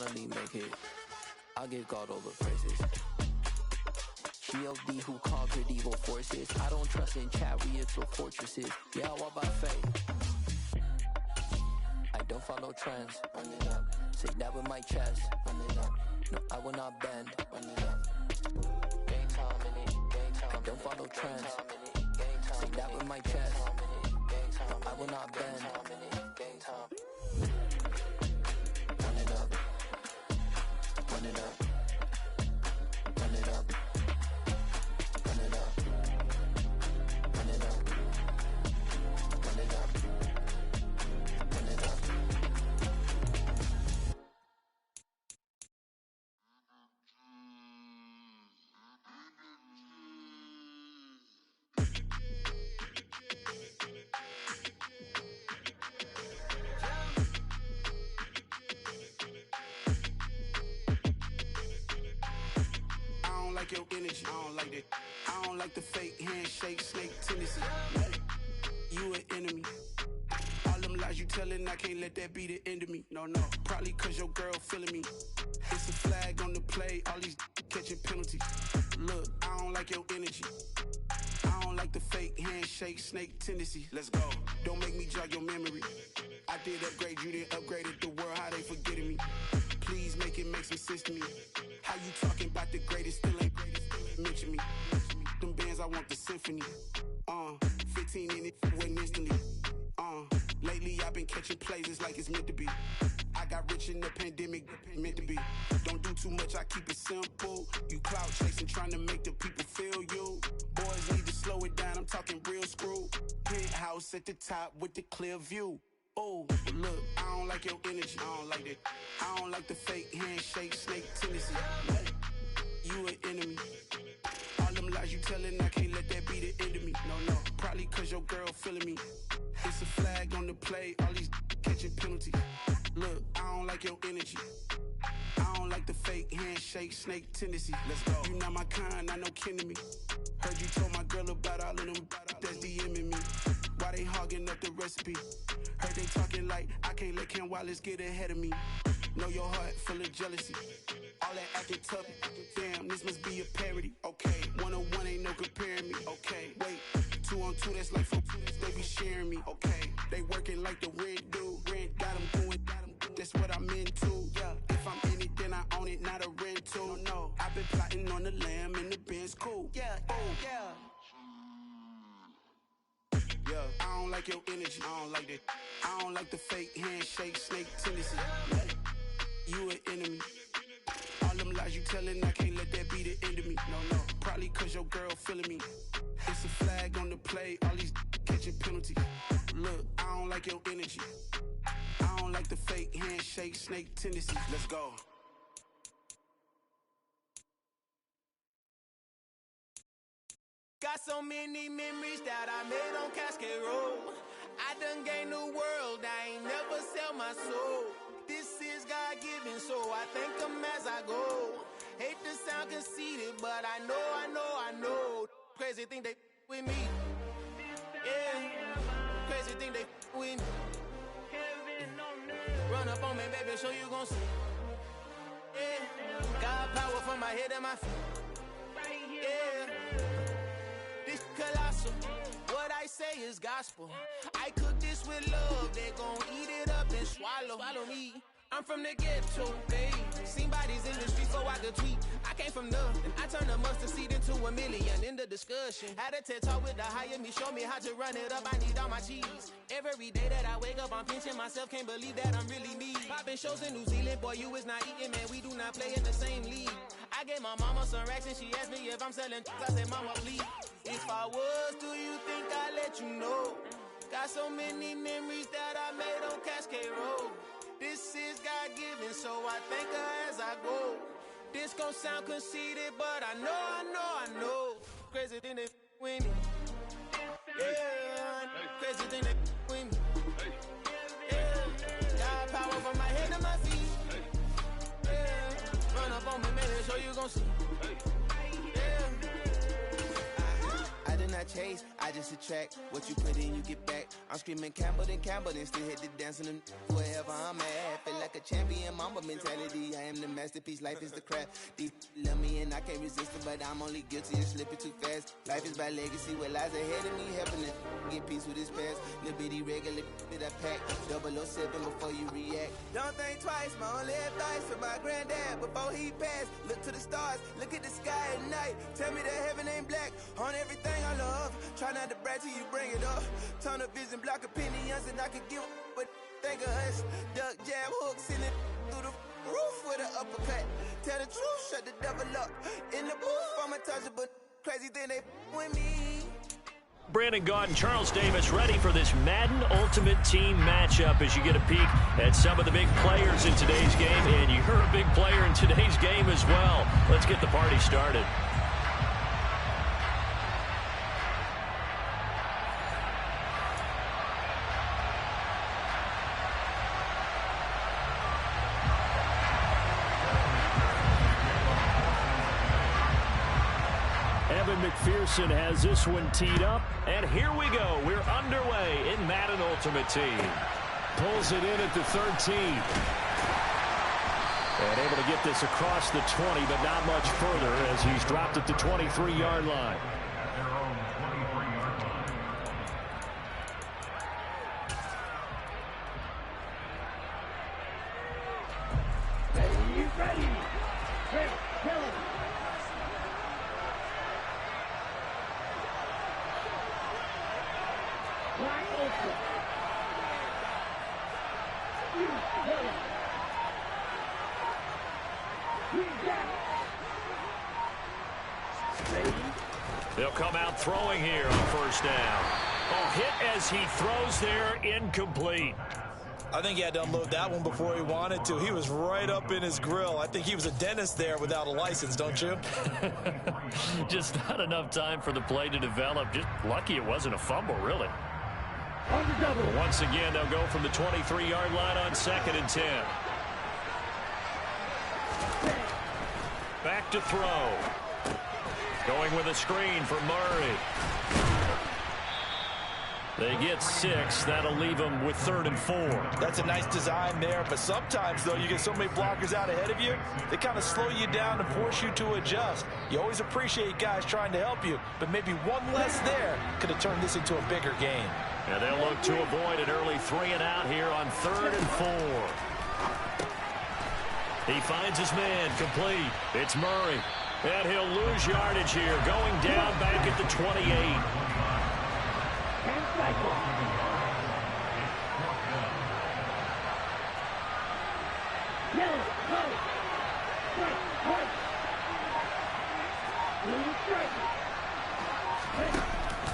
finally make it. I give God all the praises. GLD who conquered evil forces. I don't trust in chariots or fortresses. Yeah, I walk by faith. I don't follow trends. Run it up. Say that with my chest. Run it up. No, I will not bend. Run it up. Gang time in it. Gang time. I don't follow trends. Say that with my chest. No, I will not bend. Gang time. Run it up. Run it up. Run it up. Run it up. Run it up. Run it up. Run it up. I don't like your energy, I don't like that. I don't like the fake handshake, snake tendency. You an enemy. All them lies you telling, I can't let that be the end of me. No, probably cause your girl feeling me. It's a flag on the play, all these catching penalties. Look, I don't like your energy. I don't like the fake handshake, snake tendency. Let's go. Don't make me jog your memory. I did upgrade, you didn't upgrade it. The world, how they forgetting me. Please make it make some sense to me. How you talking about the greatest, still ain't mention me. Them bands, I want the symphony. 15 in it, went instantly. Lately I've been catching plays, it's like it's meant to be. I got rich in the pandemic, meant to be. Don't do too much, I keep it simple. You clout chasing, trying to make the people feel you. Boys need to slow it down, I'm talking real screw. Penthouse at the top with the clear view. Oh, look, I don't like your energy, I don't like that. I don't like the fake handshake, snake tendency. You an enemy. All them lies you telling, I can't let that be the end of me. No, probably cause your girl feeling me. It's a flag on the play, all these catching penalties. Look, I don't like your energy. I don't like the fake handshake, snake tendency. Let's go. You not my kind, I know kin to me. Heard you told my girl about all of them that's DMing me. Why they hogging up the recipe? Heard they talking like I can't let Ken Wallace get ahead of me. Know your heart full of jealousy. All that acting tough, damn, this must be a parody. Okay, 1-on-1 ain't no comparing me. Okay, wait, 2-on-2, that's like 4, they be sharing me. Okay, they working like the rent do. Rent got them going, that's what I'm into. Yeah, if I'm in it, then I own it, not a rental. No, I've been plotting on the lamb and the Benz cool. Yeah, oh, yeah. Yeah, I don't like your energy, I don't like that. I don't like the fake handshake, snake tendency. You an enemy. All them lies you telling, I can't let that be the end of me. No, probably cause your girl feeling me. It's a flag on the play, all these catching penalties. Look, I don't like your energy. I don't like the fake handshake, snake tendency. Let's go. Got so many memories that I made on Cascade Road. I done gained the world, I ain't never sell my soul. This is God-given, so I thank him as I go. Hate to sound conceited, but I know. Crazy thing they with me. Yeah, crazy thing they with me. Run up on me, baby, so you gon' see. Yeah, got power from my head and my feet. Yeah. Colossal. What I say is gospel. I cook this with love. They gon' eat it up and swallow me. I'm from the ghetto, babe. Seen bodies in the street so I could tweet. I came from nothing. I turned a mustard seed into $1 million in the discussion. Had a TED talk with the higher me. Show me how to run it up. I need all my cheese. Every day that I wake up, I'm pinching myself. Can't believe that I'm really me. Popping shows in New Zealand. Boy, you is not eating, man. We do not play in the same league. I gave my mama some racks and she asked me if I'm selling. I said, mama, please. If I was, do you think I'd let you know? Got so many memories that I made on Cascade Road. This is God-given, so I thank her as I go. This gon' sound conceited, but I know. Crazy thing they with me. Yeah, crazy thing they with me. Yeah, got power from my head to my feet. Yeah, run up on me, man, so you gon' see. Chase, I just attract what you put in, you get back. I'm screaming Campbell, then still hit the dancing and wherever I'm at. Feel like a champion, mamba mentality. I am the masterpiece, life is the craft. Deep love me and I can't resist it, but I'm only guilty of slipping too fast. Life is by legacy, what lies ahead of me, helping it get peace with his past. Little bitty regular that I pack, 007 before you react. Don't think twice, my only advice for my granddad before he passed. Look to the stars, look at the sky at night. Tell me that heaven ain't black on everything I love. Try not to brag till you bring it up. Turn the vision, block opinions, and I can give a but think of us. Duck, jab, hook, send it through the roof with an uppercut. Tell the truth, shut the devil up. In the booth, I'm untouchable. Crazy thing they with me. Brandon Gaudin, Charles Davis ready for this Madden Ultimate Team matchup as you get a peek at some of the big players in today's game. And you're a big player in today's game as well. Let's get the party started. McPherson has this one teed up, and here we go. We're underway in Madden Ultimate Team. Pulls it in at the 13. And able to get this across the 20, but not much further as he's dropped at the 23-yard line. They'll come out throwing here on first down. Oh, hit as he throws there, incomplete. I think he had to unload that one before he wanted to. He was right up in his grill. I think he was a dentist there without a license, don't you? Just not enough time for the play to develop. Just lucky it wasn't a fumble, really. Once again, they'll go from the 23-yard line on 2nd and 10. Back to throw. Going with a screen for Murray. They get 6. That'll leave them with 3rd and 4. That's a nice design there, but sometimes, though, you get so many blockers out ahead of you, they kind of slow you down and force you to adjust. You always appreciate guys trying to help you, but maybe one less there could have turned this into a bigger game. And they'll look to avoid an early 3 and out here on 3rd and 4. He finds his man complete. It's Murray. And he'll lose yardage here, going down back at the 28.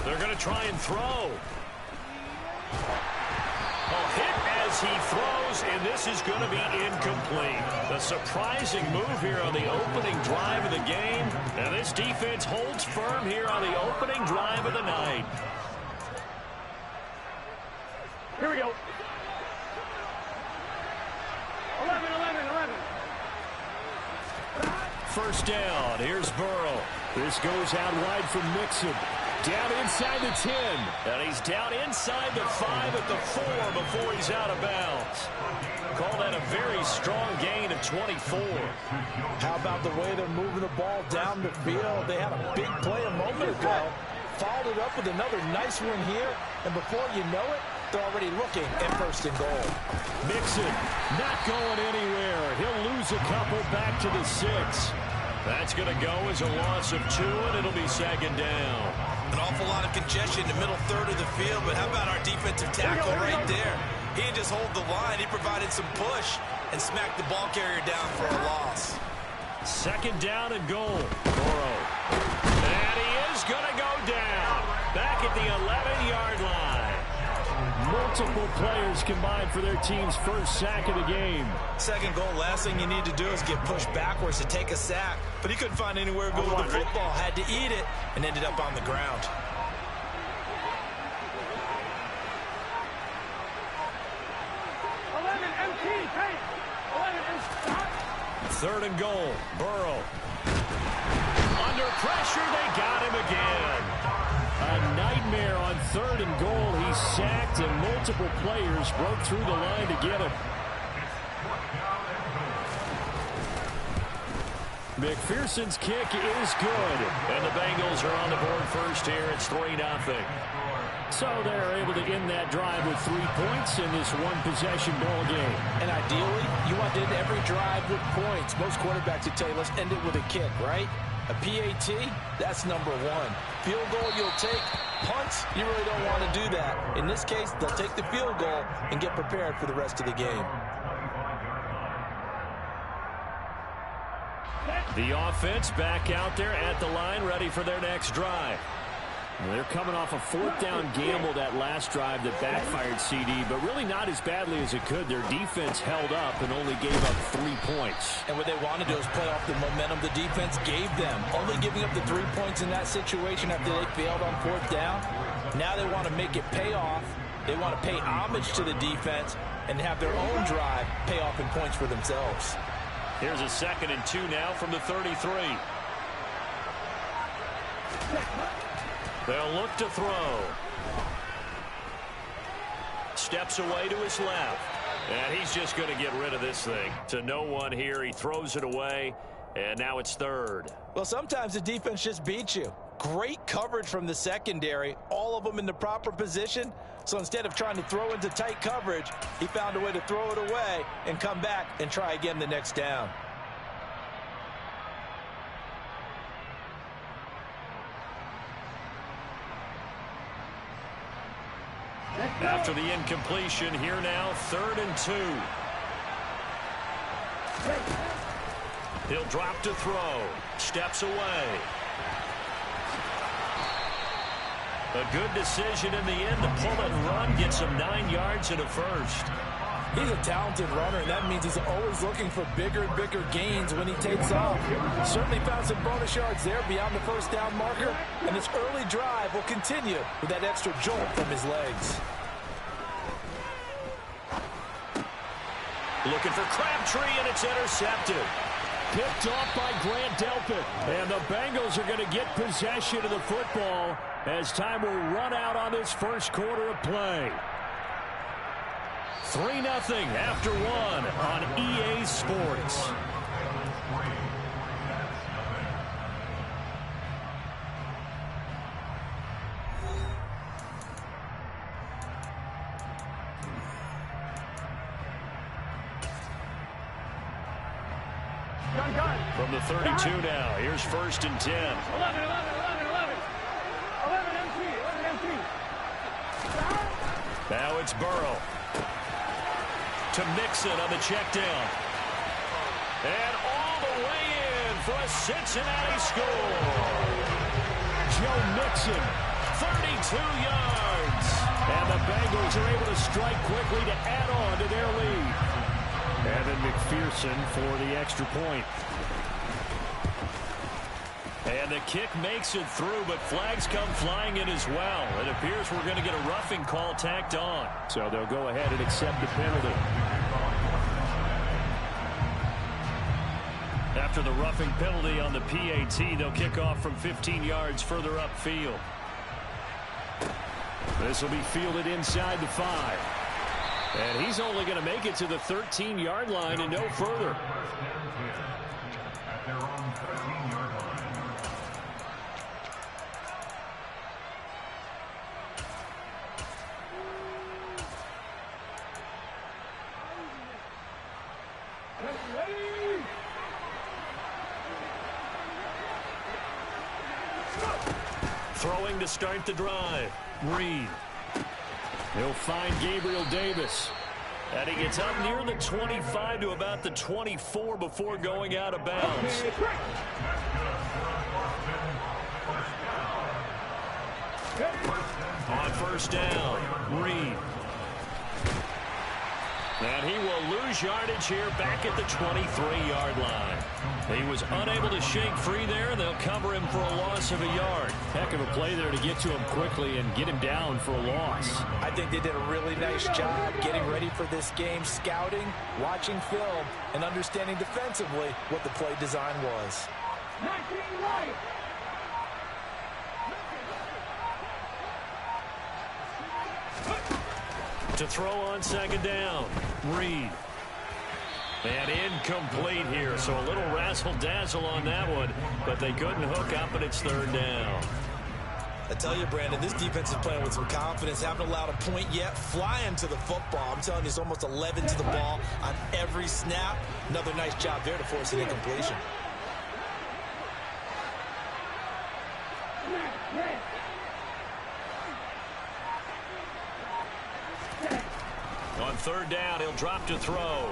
They're going to try and throw. Hit as he throws, and this is going to be incomplete. A surprising move here on the opening drive of the game, and this defense holds firm here on the opening drive of the night. Here we go. 11. First down. Here's Burrow. This goes out wide from Mixon. Down inside the 10. And he's down inside the 5 at the 4 before he's out of bounds. Call that a very strong gain of 24. How about the way they're moving the ball down the field? They had a big play a moment ago. Followed it up with another nice one here. And before you know it, they're already looking at 1st and goal. Mixon not going anywhere. He'll lose a couple back to the 6. That's going to go as a loss of 2, and it'll be 2nd down. An awful lot of congestion in the middle 3rd of the field, but how about our defensive tackle right there? He didn't just hold the line. He provided some push and smacked the ball carrier down for a loss. 2nd down and goal. Burrow. And he is going to go down. Back at the 11-yard line. Multiple players combined for their team's first sack of the game. 2nd goal, last thing you need to do is get pushed backwards to take a sack. But he couldn't find anywhere to go with the football. Had to eat it and ended up on the ground. 3rd and goal. Burrow. Under pressure, they got him again. A nightmare on 3rd and goal. He's sacked, and multiple players broke through the line to get him. McPherson's kick is good. And the Bengals are on the board first here. It's 3-0. So they're able to end that drive with 3 points in this one-possession ball game. And ideally, you want to end every drive with points. Most quarterbacks would tell you, let's end it with a kick, right? A PAT, that's number one. Field goal you'll take. Punts, you really don't want to do that. In this case, they'll take the field goal and get prepared for the rest of the game. The offense back out there at the line, ready for their next drive. They're coming off a 4th down gamble that last drive that backfired CD, but really not as badly as it could. Their defense held up and only gave up 3 points. And what they want to do is play off the momentum the defense gave them. Only giving up the 3 points in that situation after they failed on 4th down. Now they want to make it pay off. They want to pay homage to the defense and have their own drive pay off in points for themselves. Here's a 2nd and 2 now from the 33. They'll look to throw. Steps away to his left. And he's just going to get rid of this thing. To no one here. He throws it away. And now it's 3rd. Well, sometimes the defense just beats you. Great coverage from the secondary. All of them in the proper position. So instead of trying to throw into tight coverage, he found a way to throw it away and come back and try again the next down. After the incompletion, here now, 3rd and 2. He'll drop to throw. Steps away. A good decision in the end to pull and run. Gets him 9 yards and a first. He's a talented runner, and that means he's always looking for bigger and bigger gains when he takes off. Certainly found some bonus yards there beyond the 1st down marker, and this early drive will continue with that extra jolt from his legs. Looking for Crabtree, and it's intercepted. Picked off by Grant Delpit. And the Bengals are going to get possession of the football as time will run out on this first quarter of play. 3-0 after 1 on EA Sports. From the 32 now, here's 1st and 10. 11 empty. Now it's Burrow. To Mixon on the check down. And all the way in for a Cincinnati score. Joe Mixon, 32 yards. And the Bengals are able to strike quickly to add on to their lead. Evan McPherson for the extra point. And the kick makes it through, but flags come flying in as well. It appears we're going to get a roughing call tacked on. So they'll go ahead and accept the penalty. After the roughing penalty on the PAT, they'll kick off from 15 yards further upfield. This will be fielded inside the 5. And he's only going to make it to the 13-yard line and no further. Throwing to start the drive. Reed. He'll find Gabriel Davis. And he gets up near the 25 to about the 24 before going out of bounds. On 1st down, Reed. And he will lose yardage here back at the 23-yard line. He was unable to shake free there, and they'll cover him for a loss of a yard. Heck of a play there to get to him quickly and get him down for a loss. I think they did a really nice job getting ready for this game, scouting, watching film, and understanding defensively what the play design was. 19 right. To throw on 2nd down, Reed. And incomplete here. so a little razzle-dazzle on that one, but they couldn't hook up, and it's third down. I tell you, Brandon, this defense is playing with some confidence. Haven't allowed a point yet. Flying to the football. I'm telling you, it's almost 11 to the ball on every snap. Another nice job there to force an incompletion. On third down, he'll drop to throw.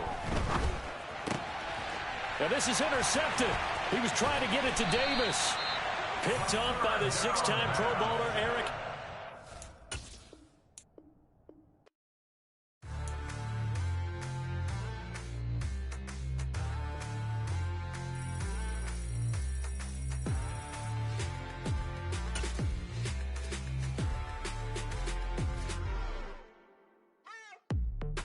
And this is intercepted. He was trying to get it to Davis. Picked off by the 6-time Pro Bowler, Eric.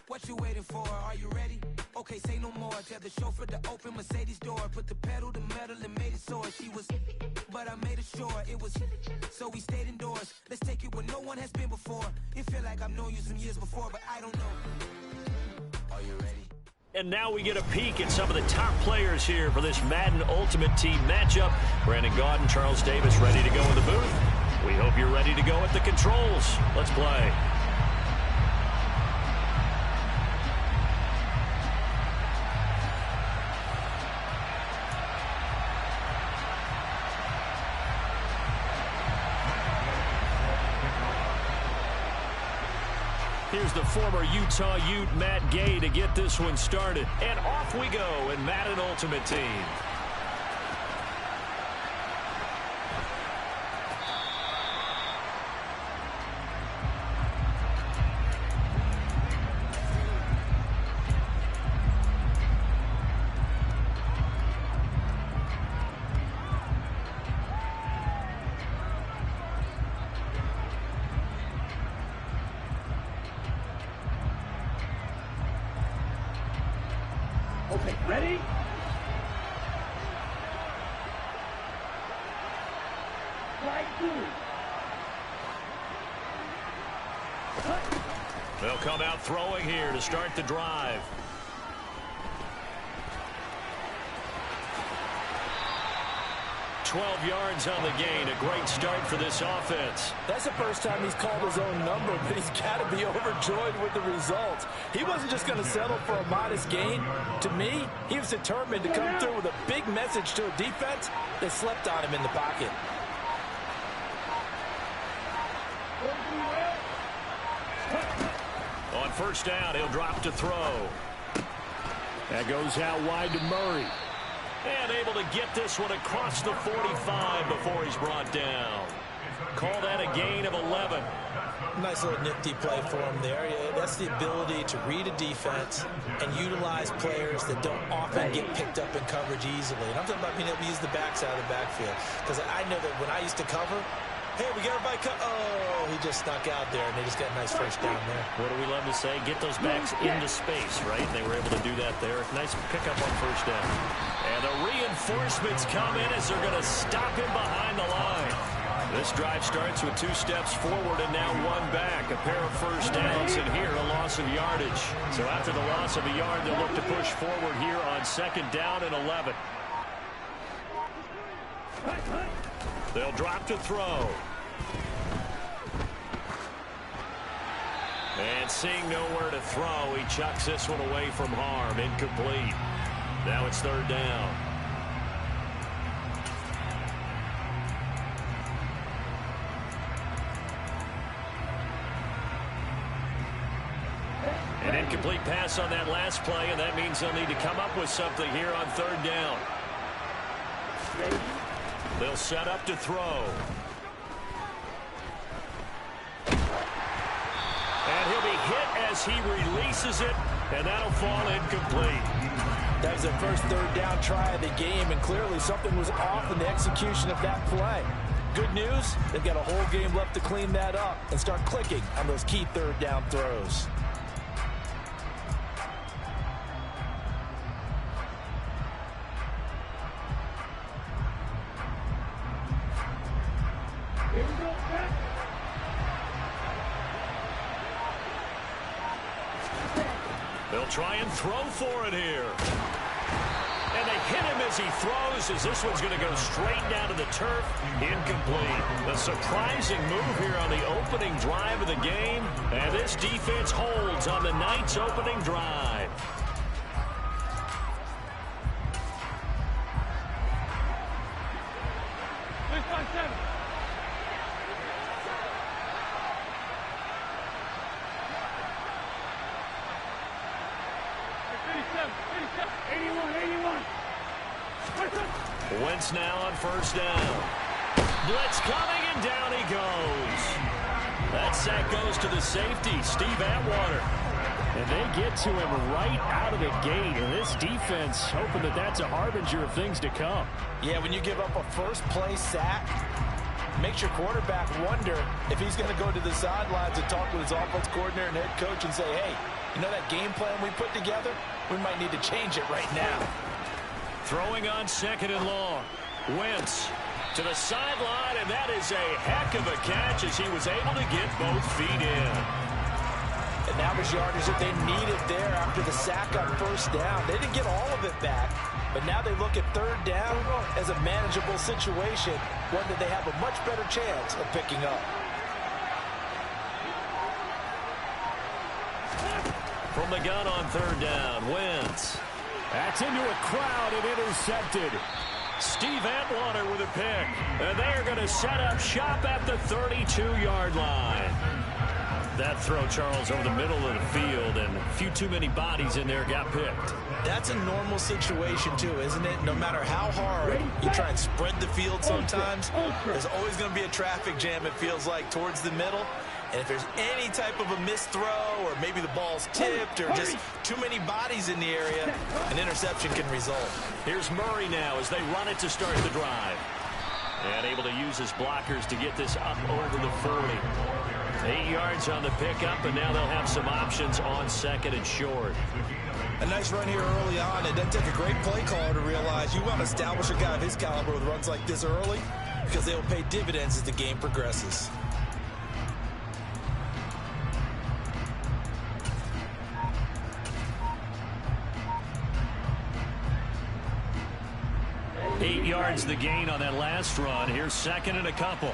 What you waiting for? Are you ready? Okay, say no more. Tell the chauffeur to open Mercedes door. Put the pedal to metal and made it soar. She was, but I made it sure it was. So we stayed indoors. Let's take it where no one has been before. It feel like I've known you some years before, but I don't know. Are you ready? And now we get a peek at some of the top players here for this Madden Ultimate Team matchup. Brandon Gaudin and Charles Davis ready to go in the booth. We hope you're ready to go at the controls. Let's play. Here's the former Utah Ute, Matt Gay, to get this one started. And off we go in Madden Ultimate Team. Okay, ready? Flag 2. They'll come out throwing here to start the drive. $12 yards on the gain. A great start for this offense. That's the first time he's called his own number, but he's got to be overjoyed with the results. He wasn't just going to settle for a modest gain. To me, he was determined to come through with a big message to a defense that slept on him in the pocket. On first down, he'll drop to throw. That goes out wide to Murray. And able to get this one across the 45 before he's brought down. Call that a gain of 11. Nice little nifty play for him there. Yeah, that's the ability to read a defense and utilize players that don't often get picked up in coverage easily. And I'm talking about being able to use the backside of the backfield. Because I know that when I used to cover, hey, we got everybody oh, he just snuck out there, and they just got a nice first down there. What do we love to say? Get those backs into space, right? They were able to do that there. Nice pickup on first down. And the reinforcements come in as they're going to stop him behind the line. This drive starts with 2 steps forward and now 1 back. A pair of first downs, and here a loss of yardage. So after the loss of a yard, they'll look to push forward here on 2nd down and 11. They'll drop to throw. And seeing nowhere to throw, he chucks this one away from harm. Incomplete. Now it's 3rd down. An incomplete pass on that last play, and that means they'll need to come up with something here on 3rd down. They'll set up to throw. And he'll be hit as he releases it, and that'll fall incomplete. That was the first 3rd down try of the game, and clearly something was off in the execution of that play. Good news, they've got a whole game left to clean that up and start clicking on those key 3rd down throws. They'll try and throw for it here. And they hit as he throws, as this one's going to go straight down to the turf. Incomplete. A surprising move here on the opening drive of the game. And this defense holds on the Knights' opening drive. Wentz now on first down. Blitz coming, and down he goes. That sack goes to the safety, Steve Atwater. And they get to him right out of the gate. And this defense hoping that that's a harbinger of things to come. Yeah, when you give up a first-play sack, makes your quarterback wonder if he's going to go to the sidelines and talk with his offense coordinator and head coach and say, hey, you know that game plan we put together? We might need to change it right now. Throwing on second and long. Wentz to the sideline, and that is a heck of a catch as he was able to get both feet in. And that was yardage that they needed there after the sack on first down. They didn't get all of it back, but now they look at third down as a manageable situation, one that they have a much better chance of picking up. From the gun on third down, Wentz. That's into a crowd and intercepted. Steve Atwater with a pick. And they are going to set up shop at the 32-yard line. That throw, Charles, over the middle of the field, and a few too many bodies in there got picked. That's a normal situation, too, isn't it? No matter how hard you try and spread the field sometimes, there's always going to be a traffic jam, it feels like, towards the middle. And if there's any type of a missed throw or maybe the ball's tipped or just too many bodies in the area, an interception can result. Here's Murray now as they run it to start the drive. And able to use his blockers to get this up over the 40. 8 yards on the pickup, and now they'll have some options on second and short. A nice run here early on. It doesn't take a great play caller to realize you want to establish a guy of his caliber with runs like this early because they will pay dividends as the game progresses. Eight yards the gain on that last run. Here's second and a couple.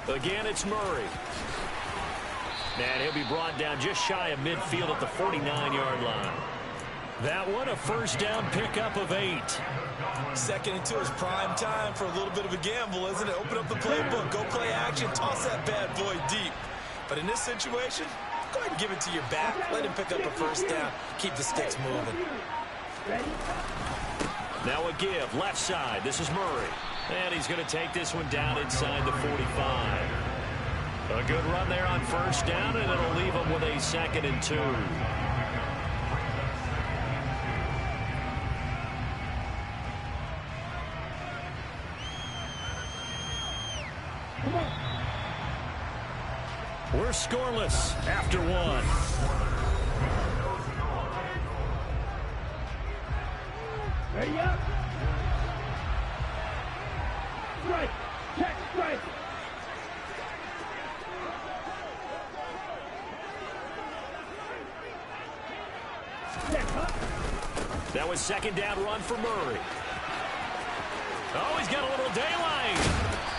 Again, it's Murray. And he'll be brought down just shy of midfield at the 49-yard line. That one, a first down pickup of 8. Second and 2 is prime time for a little bit of a gamble, isn't it? Open up the playbook, go play action, toss that bad boy deep. But in this situation, go ahead and give it to your back. Let him pick up a first down. Keep the sticks moving. Now a give, left side. This is Murray. And he's going to take this one down inside the 45. A good run there on first down, and it'll leave him with a second and 2. We're scoreless after one. Ready up. Strike. Check. Strike. That was second down run for Murray. Oh, he's got a little daylight.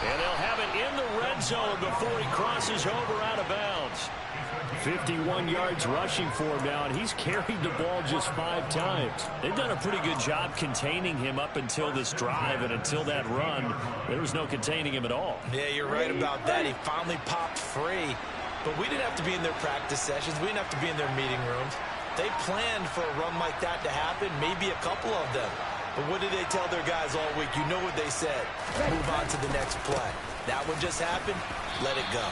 And they'll have it in the red zone before he crosses over out of bounds. 51 yards rushing for him now, and he's carried the ball just 5 times. They've done a pretty good job containing him up until this drive, and until that run, there was no containing him at all. Yeah, you're right about that. He finally popped free. But we didn't have to be in their practice sessions. We didn't have to be in their meeting rooms. They planned for a run like that to happen, maybe a couple of them. But what did they tell their guys all week? You know what they said. Move on to the next play. That one just happened. Let it go.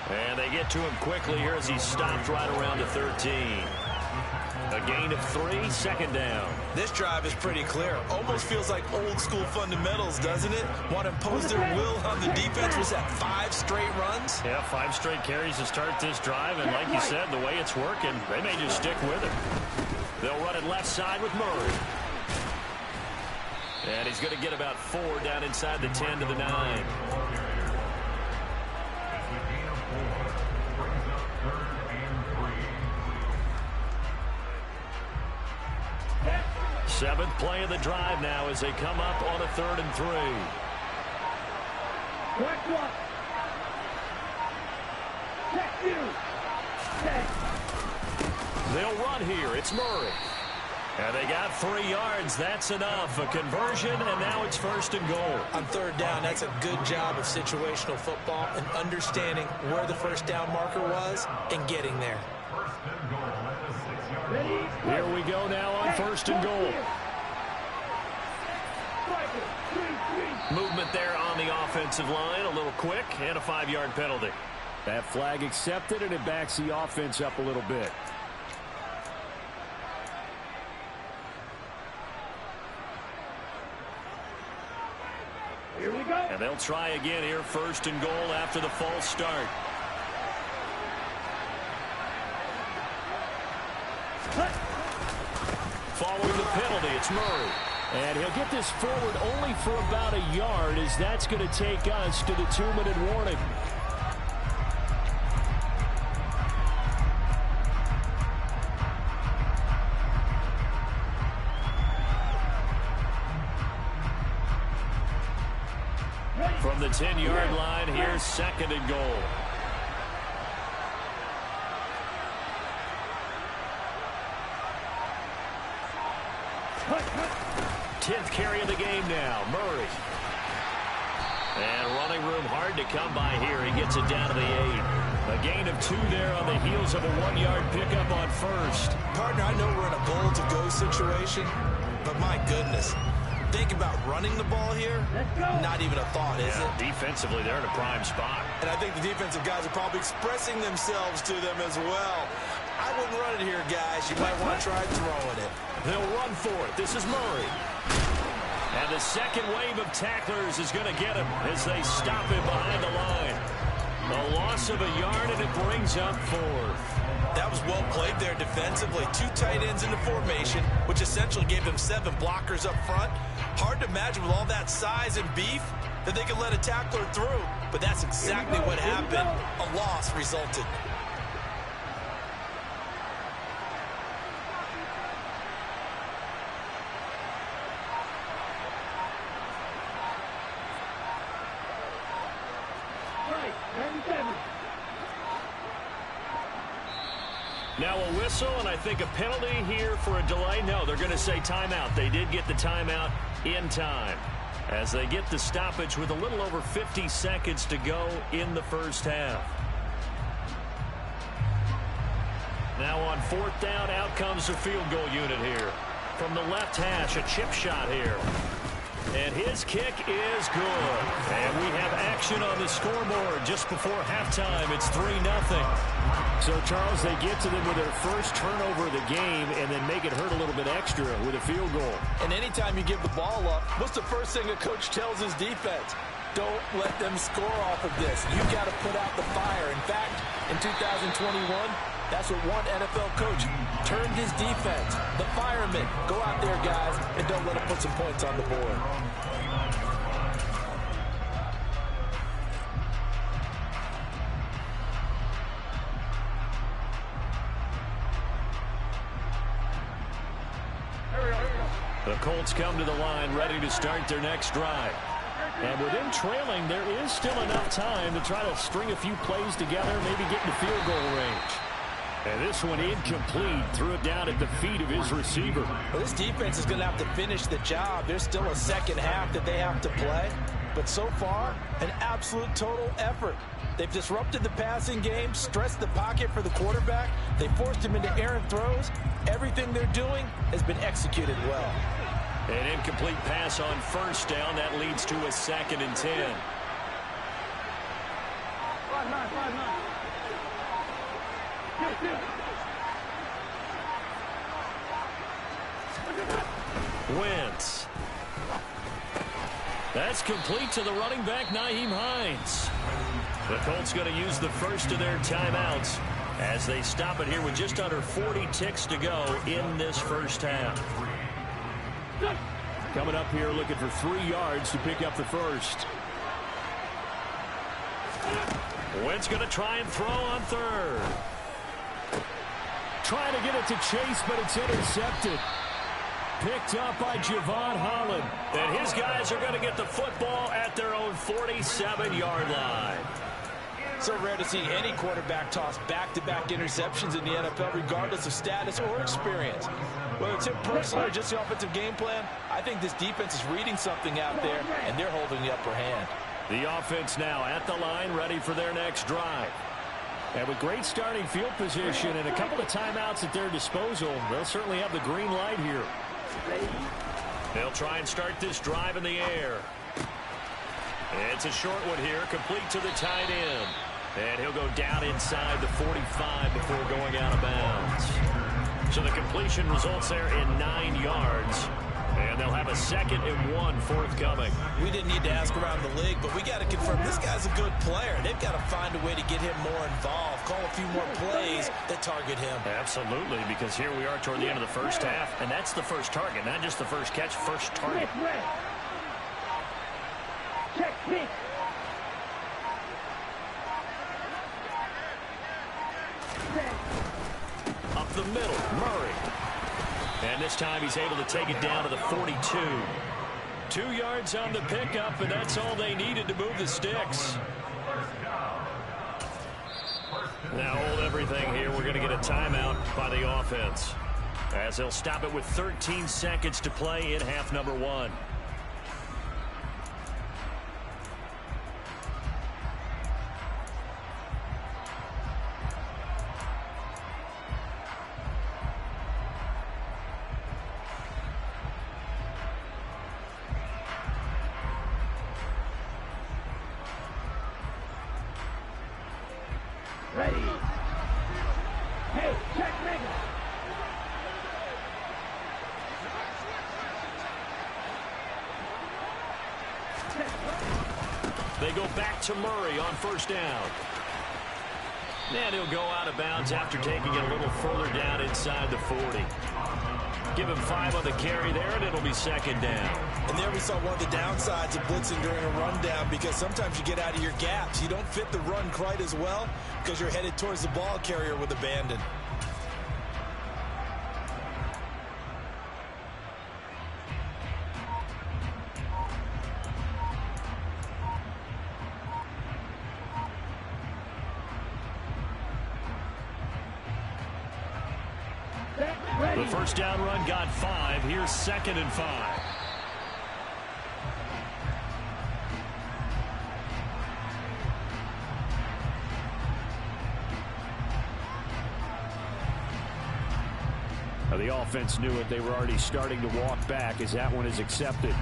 And they get to him quickly here as he stopped right around the 13. A gain of 3, second down. This drive is pretty clear. Almost feels like old school fundamentals, doesn't it? Want to impose their will on the defense. Was that 5 straight runs? Yeah, 5 straight carries to start this drive. And like you said, the way it's working, they may just stick with it. They'll run it left side with Murray. And he's going to get about 4 down inside the 10 to the 9. 7th play of the drive now as they come up on a 3rd and 3. Correct one. Check you. Check. They'll run here. It's Murray. And they got 3 yards. That's enough. A conversion, and now it's 1st and goal. On 3rd down, that's a good job of situational football and understanding where the 1st down marker was and getting there. Here we go now on 1st and goal. Movement there on the offensive line. A little quick and a 5-yard penalty. That flag accepted, and it backs the offense up a little bit. Here we go. And they'll try again here, 1st and goal after the false start. Following the penalty, it's Murray. And he'll get this forward only for about a yard, as that's going to take us to the 2-minute warning. From the 10-yard line, here's 2nd and goal. Tenth carry of the game now, Murray. And running room hard to come by here. He gets it down to the 8. A gain of 2 there on the heels of a 1-yard pickup on 1st. Partner, I know we're in a goal-to-go situation, but my goodness. Think about running the ball here. Not even a thought, is it? Defensively, they're in a prime spot. And I think the defensive guys are probably expressing themselves to them as well. I wouldn't run it here, guys. You might want to try throwing it. They'll run for it. This is Murray. And the second wave of tacklers is going to get him as they stop him behind the line. A loss of a yard, and it brings up 4th. That was well played there defensively. 2 tight ends in the formation, which essentially gave them 7 blockers up front. Hard to imagine with all that size and beef that they could let a tackler through. But that's exactly what happened. A loss resulted. Now a whistle, and I think a penalty here for a delay. No, they're going to say timeout. They did get the timeout in time as they get the stoppage with a little over 50 seconds to go in the 1st half. Now on 4th down, out comes the field goal unit here. From the left hash, a chip shot here. And his kick is good. And we have action on the scoreboard just before halftime. It's 3-0. So, Charles, they get to them with their first turnover of the game and then make it hurt a little bit extra with a field goal. And anytime you give the ball up, what's the first thing a coach tells his defense? Don't let them score off of this. You got to put out the fire. In fact, in 2021, that's what one NFL coach termed his defense. The firemen. Go out there, guys, and don't let them put some points on the board. The Colts come to the line ready to start their next drive. And with them trailing, there is still enough time to try to string a few plays together, maybe get in the field goal range. And this one incomplete. Threw it down at the feet of his receiver. Well, this defense is going to have to finish the job. There's still a second half that they have to play. But so far, an absolute total effort. They've disrupted the passing game, stressed the pocket for the quarterback. They forced him into errant throws. Everything they're doing has been executed well. An incomplete pass on 1st down. That leads to a 2nd and 10. 5-9. Wentz. That's complete to the running back, Nyheim Hines. The Colts going to use the first of their timeouts as they stop it here with just under 40 ticks to go in this 1st half. Coming up here looking for 3 yards to pick up the 1st. Wentz going to try and throw on 3rd. Trying to get it to Chase, but it's intercepted. picked up by Javon Holland. And his guys are going to get the football at their own 47-yard line. So rare to see any quarterback toss back-to-back interceptions in the NFL, regardless of status or experience. Whether it's him personally or just the offensive game plan, I think this defense is reading something out there, and they're holding the upper hand. The offense now at the line, ready for their next drive. And with great starting field position and a couple of timeouts at their disposal, they'll certainly have the green light here. They'll try and start this drive in the air. It's a short one here, complete to the tight end. And he'll go down inside the 45 before going out of bounds. So the completion results there in 9 yards. And they'll have a 2nd and 1 forthcoming. We didn't need to ask around the league, but we got to confirm this guy's a good player. They've got to find a way to get him more involved, call a few more plays that target him. Absolutely, because here we are toward the end of the first half, and that's the first target, not just the first catch, first target. Check this. Up the middle, Murray. And this time he's able to take it down to the 42. 2 yards on the pickup, and that's all they needed to move the sticks. Now hold everything here. We're going to get a timeout by the offense, as they'll stop it with 13 seconds to play in half number 1. Ready. Hey, check Megan. They go back to Murray on first down. And he'll go out of bounds after taking it a little further down inside the 40. Give him 5 on the carry there, and it'll be 2nd down. And there we saw one of the downsides of blitzing during a rundown, because sometimes you get out of your gaps. You don't fit the run quite as well because you're headed towards the ball carrier with abandon. The first down run got 5. Here's 2nd and 5. The offense knew it. They were already starting to walk back as that one is accepted.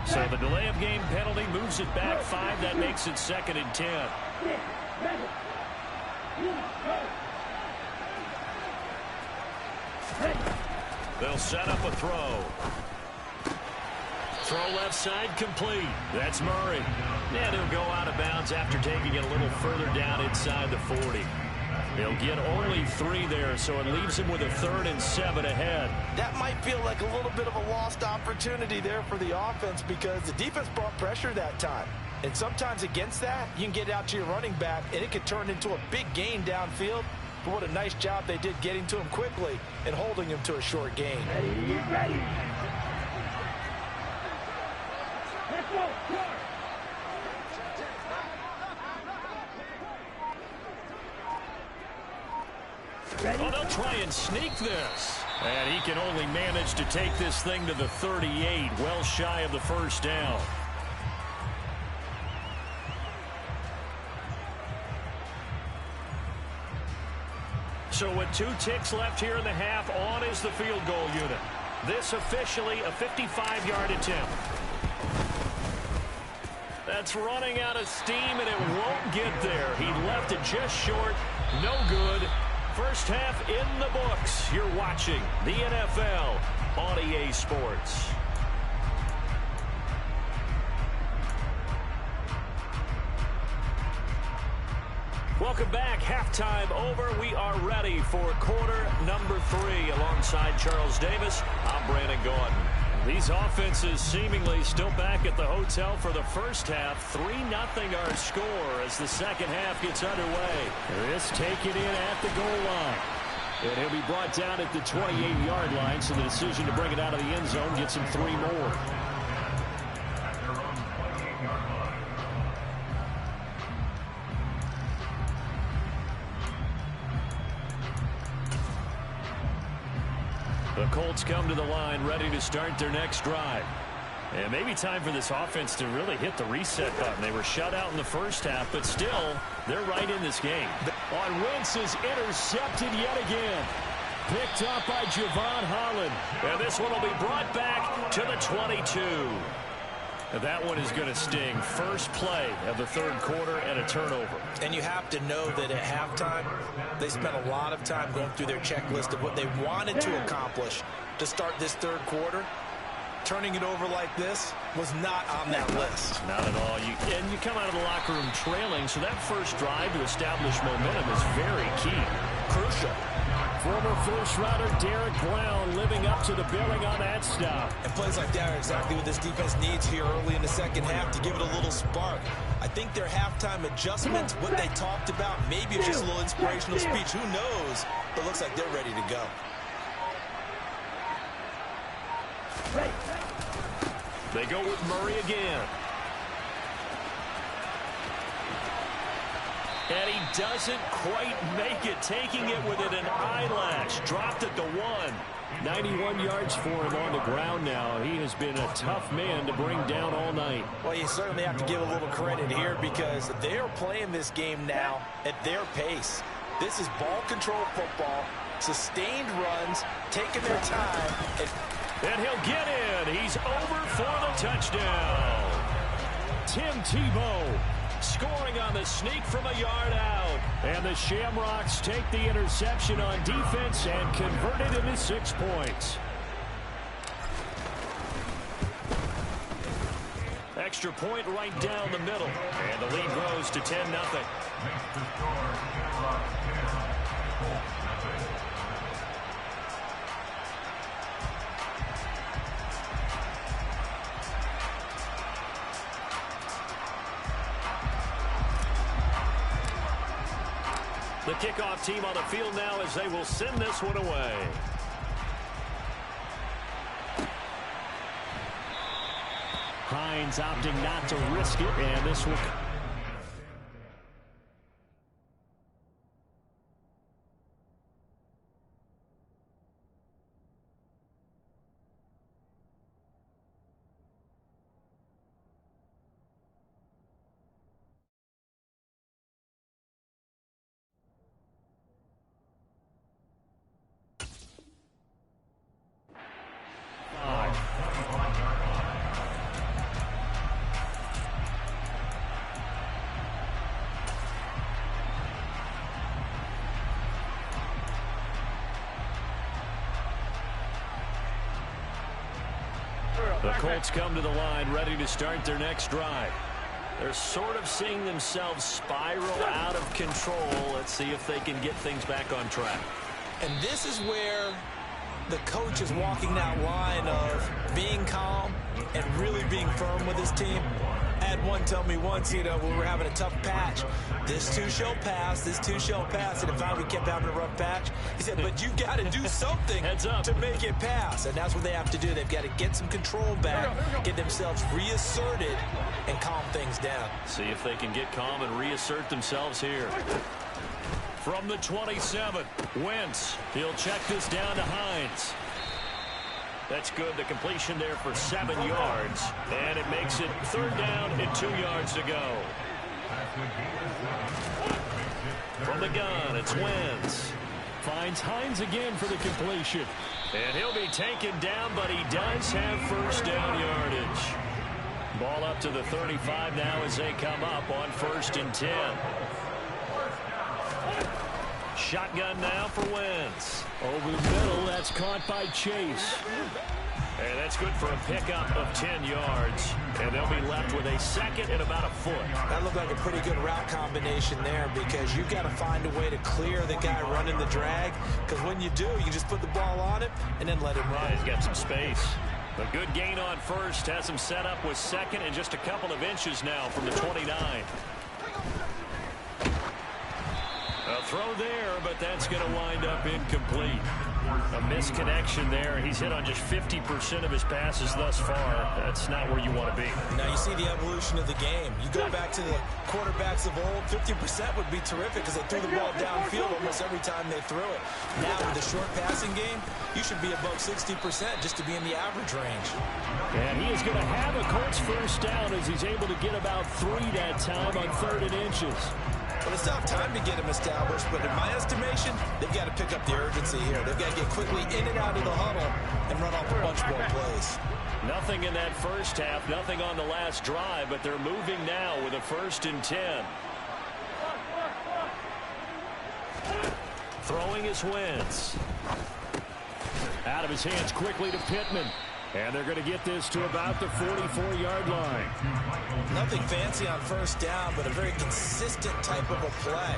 So the delay of game penalty moves it back 5. That makes it 2nd and 10. They'll set up a throw. Throw left side complete. That's Murray. And he'll go out of bounds after taking it a little further down inside the 40. He'll get only 3 there, so it leaves him with a 3rd and 7 ahead. That might feel like a little bit of a lost opportunity there for the offense, because the defense brought pressure that time. And sometimes against that, you can get out to your running back, and it could turn into a big gain downfield. But what a nice job they did getting to him quickly and holding him to a short gain. Ready. Let's go. Oh, they'll try and sneak this. And he can only manage to take this thing to the 38, well shy of the first down. So with 2 ticks left here in the half, on is the field goal unit. This officially a 55-yard attempt. That's running out of steam, and it won't get there. He left it just short. No good. First half in the books. You're watching the NFL on EA Sports. Welcome back. Halftime over. We are ready for quarter number 3. Alongside Charles Davis, I'm Brandon Gaudin. These offenses seemingly still back at the hotel for the first half. 3-0 our score as the second half gets underway. This taken in at the goal line. And he'll be brought down at the 28-yard line, so the decision to bring it out of the end zone gets him 3 more. The Colts come to the line ready to start their next drive. And maybe time for this offense to really hit the reset button. They were shut out in the first half, but still, they're right in this game. On Wentz is intercepted yet again. Picked up by Javon Holland. And this one will be brought back to the 22. And that one is going to sting. First play of the third quarter and a turnover. And you have to know that at halftime, they spent a lot of time going through their checklist of what they wanted to accomplish to start this third quarter. Turning it over like this was not on that list. Not at all. And you come out of the locker room trailing, so that first drive to establish momentum is very key. Crucial. Former first-rounder Derek Brown living up to the billing on that stop. And plays like that are exactly what this defense needs here early in the second half to give it a little spark. I think their halftime adjustments, what they talked about, maybe it's just a little inspirational speech. Who knows? But it looks like they're ready to go. They go with Murray again. And he doesn't quite make it, taking it within an eyelash. Dropped at the 1. 91 yards for him on the ground now. He has been a tough man to bring down all night. Well, you certainly have to give a little credit here because they are playing this game now at their pace. This is ball control football, sustained runs, taking their time. And he'll get in. He's over for the touchdown. Tim Tebow scoring on the sneak from a yard out. And the Shamrocks take the interception on defense and convert it into 6 points. Extra point right down the middle. And the lead grows to 10-0. The kickoff team on the field now as they will send this one away. Hines opting not to risk it, and this will... The Colts come to the line ready to start their next drive. They're sort of seeing themselves spiral out of control. Let's see if they can get things back on track. And this is where the coach is walking that line of being calm and really being firm with his team. I had one tell me once, when we were having a tough patch, this too shall pass, this too shall pass. And if we kept having a rough patch, he said, but you got to do something to make it pass. And that's what they have to do. They've got to get some control back, get themselves reasserted, and calm things down. See if they can get calm and reassert themselves here. From the 27, Wentz. He'll check this down to Hines. That's good. The completion there for 7 yards. And it makes it 3rd down and 2 yards to go. From the gun, it's Wentz. Finds Hines again for the completion. And he'll be taken down, but he does have 1st down yardage. Ball up to the 35 now as they come up on 1st and 10. Shotgun now for Wentz. Over the middle, that's caught by Chase. And that's good for a pickup of 10 yards. And they'll be left with a 2nd and about a foot. That looked like a pretty good route combination there because you've got to find a way to clear the guy running the drag. Because when you do, you just put the ball on it and then let him run. Yeah, he's got some space. A good gain on first has him set up with second and just a couple of inches now from the 29. A throw there, but that's going to wind up incomplete. A misconnection there. He's hit on just 50% of his passes thus far. That's not where you want to be. Now you see the evolution of the game. You go back to the quarterbacks of old, 50% would be terrific because they threw the ball downfield almost every time they threw it. Now with the short passing game, you should be above 60% just to be in the average range. And he is going to have a Colts first down as he's able to get about 3 that time on 3rd and inches. Well, it's not time to get him established, but in my estimation, they've got to pick up the urgency here. They've got to get quickly in and out of the huddle and run off a bunch more plays. Nothing in that first half, nothing on the last drive, but they're moving now with a 1st and 10. Throwing is Wentz. Out of his hands quickly to Pittman. And they're going to get this to about the 44-yard line. Nothing fancy on first down, but a very consistent type of a play.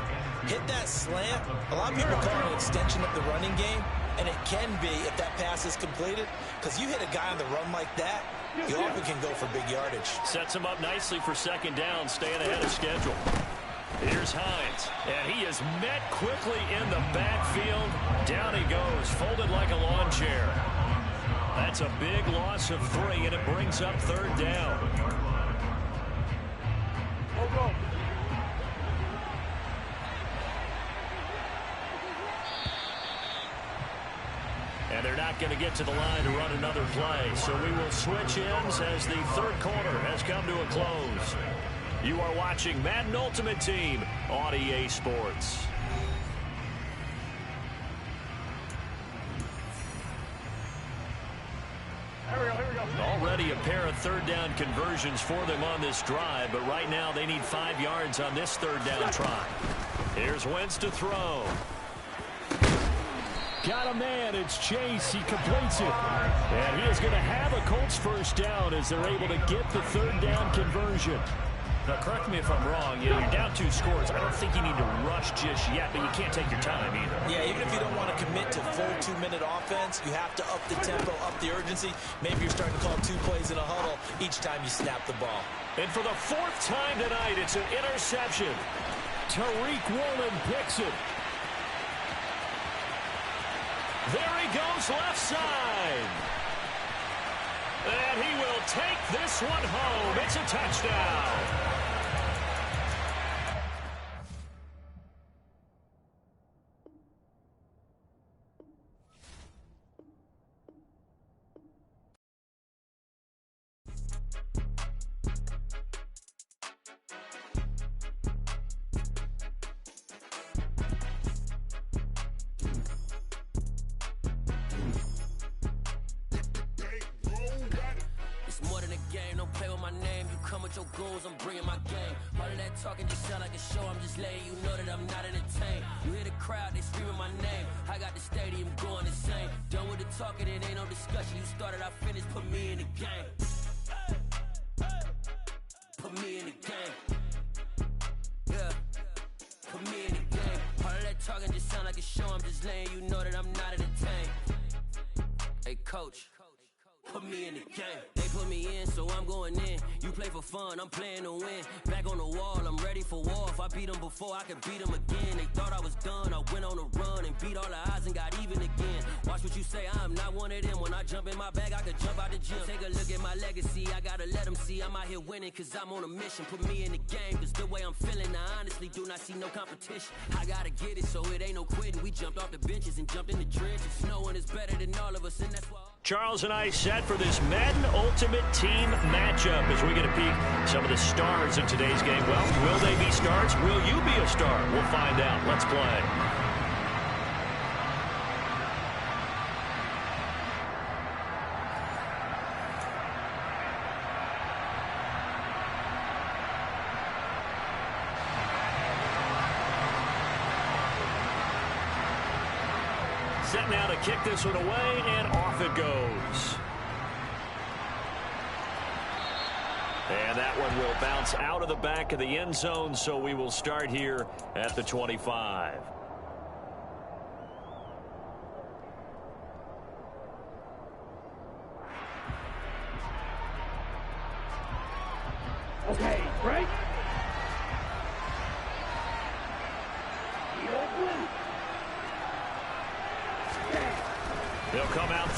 Hit that slant. A lot of people call it an extension of the running game, and it can be if that pass is completed, because you hit a guy on the run like that, you often can go for big yardage. Sets him up nicely for 2nd down, staying ahead of schedule. Here's Hines, and he is met quickly in the backfield. Down he goes, folded like a lawn chair. That's a big loss of 3, and it brings up 3rd down. And they're not going to get to the line to run another play, so we will switch ends as the 3rd quarter has come to a close. You are watching Madden Ultimate Team on EA Sports. Already a pair of 3rd down conversions for them on this drive, but right now they need 5 yards on this 3rd down try. Here's Wentz to throw. Got a man, it's Chase, he completes it. And he is going to have a Colts first down as they're able to get the 3rd down conversion. Now, correct me if I'm wrong, you're down 2 scores. I don't think you need to rush just yet, but you can't take your time either. Yeah, even if you don't want to commit to full 2-minute offense, you have to up the tempo, up the urgency. Maybe you're starting to call 2 plays in a huddle each time you snap the ball. And for the 4th time tonight, it's an interception. Tariq Woolen picks it. There he goes, left side. And he will take this one home. It's a touchdown. Your goals, I'm bringing my game. All of that talking just sound like a show. I'm just letting you know that I'm not entertained. You hear the crowd, they screaming my name. I got the stadium going insane. Done with the talking, it ain't no discussion. You started, I finished, put me in the game. Put me in the game. Yeah. Put me in the game. All of that talking just sound like a show. I'm just letting you know that I'm not entertained. Hey, coach. Put me in the game. They put me in, so I'm going in. You play for fun, I'm playing to win. Back on the wall, I'm ready for war. If I beat them before, I can beat them again. They thought I was done, I went on a run and beat all the odds and got even again. Watch what you say, I'm not one of them. When I jump in my bag, I could jump out the gym. Take a look at my legacy, I gotta let them see I'm out here winning, cause I'm on a mission. Put me in the game, cause the way I'm feeling, I honestly do not see no competition. I gotta get it, so it ain't no quitting. We jumped off the benches and jumped in the trenches. No one is better than all of us, and that's why Charles and I set for this Madden Ultimate Team matchup as we get a peek some of the stars in today's game. Well, will they be stars? Will you be a star? We'll find out. Let's play. Set now to kick this one away, and off it goes. And that one will bounce out of the back of the end zone, so we will start here at the 25.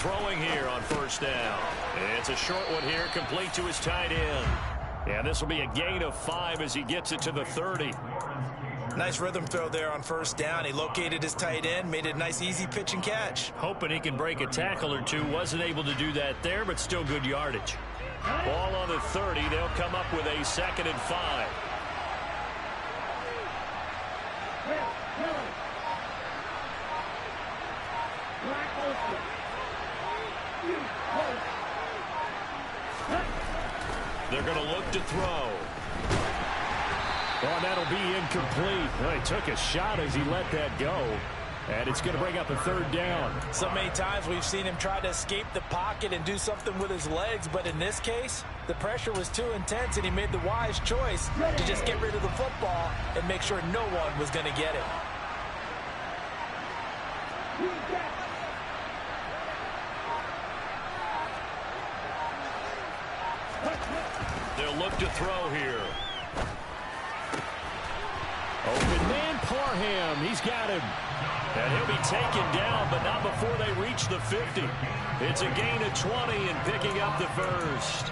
throwing here on first down. It's a short one here, complete to his tight end. And this will be a gain of 5 as he gets it to the 30. Nice rhythm throw there on first down. He located his tight end, made it a nice easy pitch and catch. Hoping he can break a tackle or two. Wasn't able to do that there, but still good yardage. Ball on the 30. They'll come up with a 2nd and 5. They're going to look to throw. Oh, that'll be incomplete. Well, he took a shot as he let that go. And it's going to bring up a 3rd down. So many times we've seen him try to escape the pocket and do something with his legs. But in this case, the pressure was too intense, and he made the wise choice to just get rid of the football and make sure no one was going to get it. They'll look to throw here. Open man, Parham. He's got him. And he'll be taken down, but not before they reach the 50. It's a gain of 20 and picking up the first.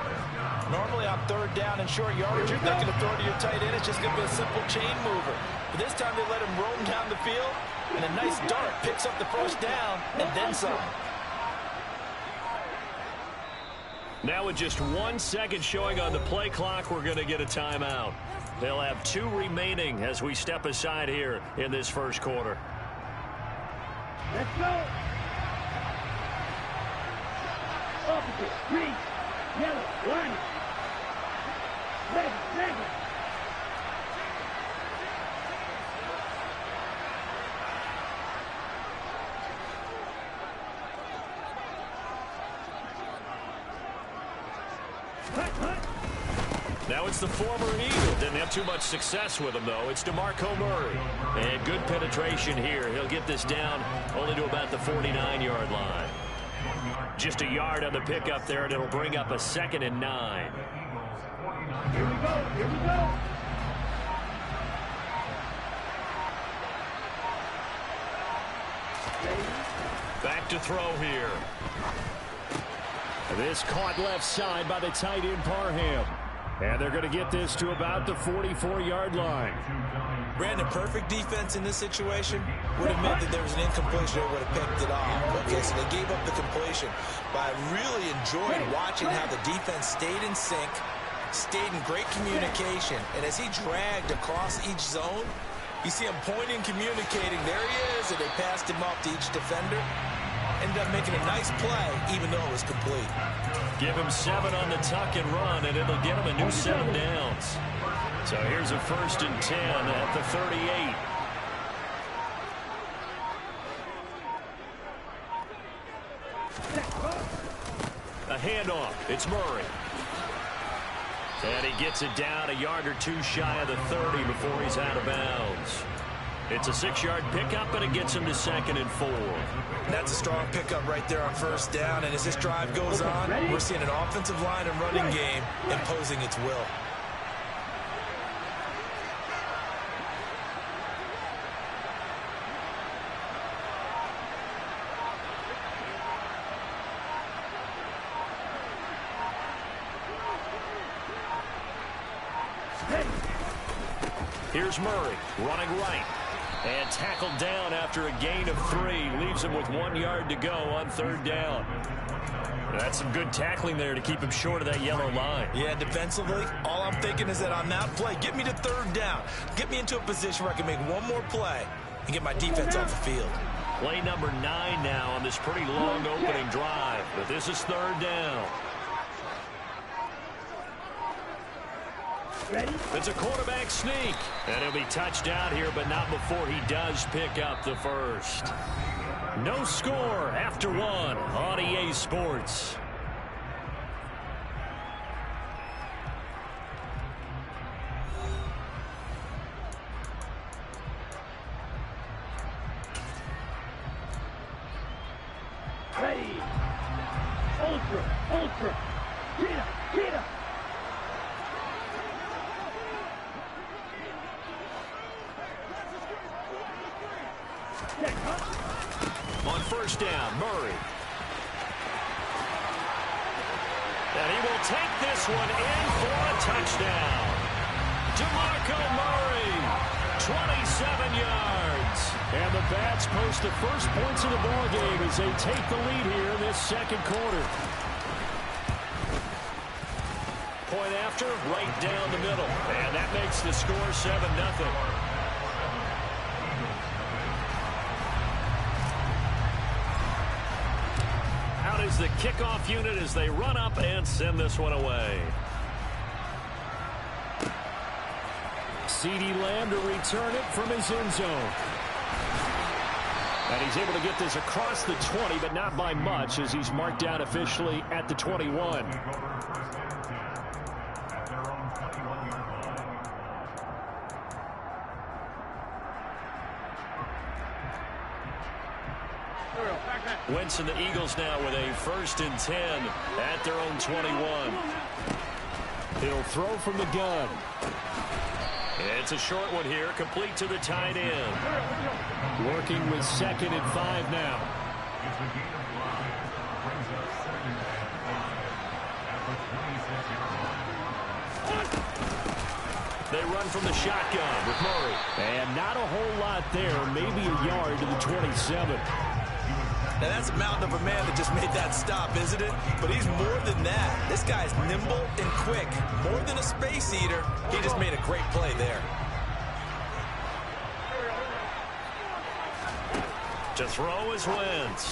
Normally on 3rd down and short yardage, you're not going to throw to your tight end. It's just going to be a simple chain mover. But this time they let him roam down the field, and a nice dart picks up the first down and then some. Now with just 1 second showing on the play clock, we're going to get a timeout. They'll have 2 remaining as we step aside here in this first quarter. Let's go. Opposite, green, yellow, line. Ready. Now it's the former Eagle. Didn't have too much success with him, though. It's DeMarco Murray. And good penetration here. He'll get this down only to about the 49-yard line. Just a yard on the pickup there, and it'll bring up a 2nd and 9. Here we go. Back to throw here. This caught left side by the tight end Parham. And they're going to get this to about the 44-yard line. Brandon, perfect defense in this situation would have meant that there was an incompletion. They would have picked it off. Okay, so they gave up the completion. But I really enjoyed watching how the defense stayed in sync, stayed in great communication. And as he dragged across each zone, you see him pointing, communicating. There he is, and they passed him off to each defender. Ended up making a nice play, even though it was complete. Give him 7 on the tuck and run, and it'll get him a new set of downs. So here's a 1st and 10 at the 38. A handoff. It's Murray. And he gets it down a yard or 2 shy of the 30 before he's out of bounds. It's a 6-yard pickup, and it gets him to 2nd and 4. That's a strong pickup right there on first down. And as this drive goes on, we're seeing an offensive line and running game imposing its will. Here's Murray running right. And tackled down after a gain of 3. Leaves him with 1 yard to go on 3rd down. That's some good tackling there to keep him short of that yellow line. Yeah, defensively, all I'm thinking is that on that play, get me to 3rd down. Get me into a position where I can make one more play and get my defense off the field. Play number 9 now on this pretty long opening drive. But this is 3rd down. Ready? It's a quarterback sneak. And he'll be touched out here, but not before he does pick up the first. No score after 1 on EA Sports. Ready. Ultra. Get up. On first down, Murray. And he will take this one in for a touchdown. DeMarco Murray, 27 yards. And the Bats post the first points of the ballgame as they take the lead here in this second quarter. Point after, right down the middle. And that makes the score 7-0. Out is the kickoff unit as they run up and send this one away. CeeDee Lamb to return it from his end zone. And he's able to get this across the 20, but not by much as he's marked down officially at the 21. Wentz and the Eagles now with a 1st and 10 at their own 21. He'll throw from the gun. It's a short one here, complete to the tight end. Working with 2nd and 5 now. They run from the shotgun with Murray. And not a whole lot there, maybe a yard to the 27. Now, that's a mountain of a man that just made that stop, isn't it? But he's more than that. This guy's nimble and quick. More than a space eater, he just made a great play there. To throw is Wentz.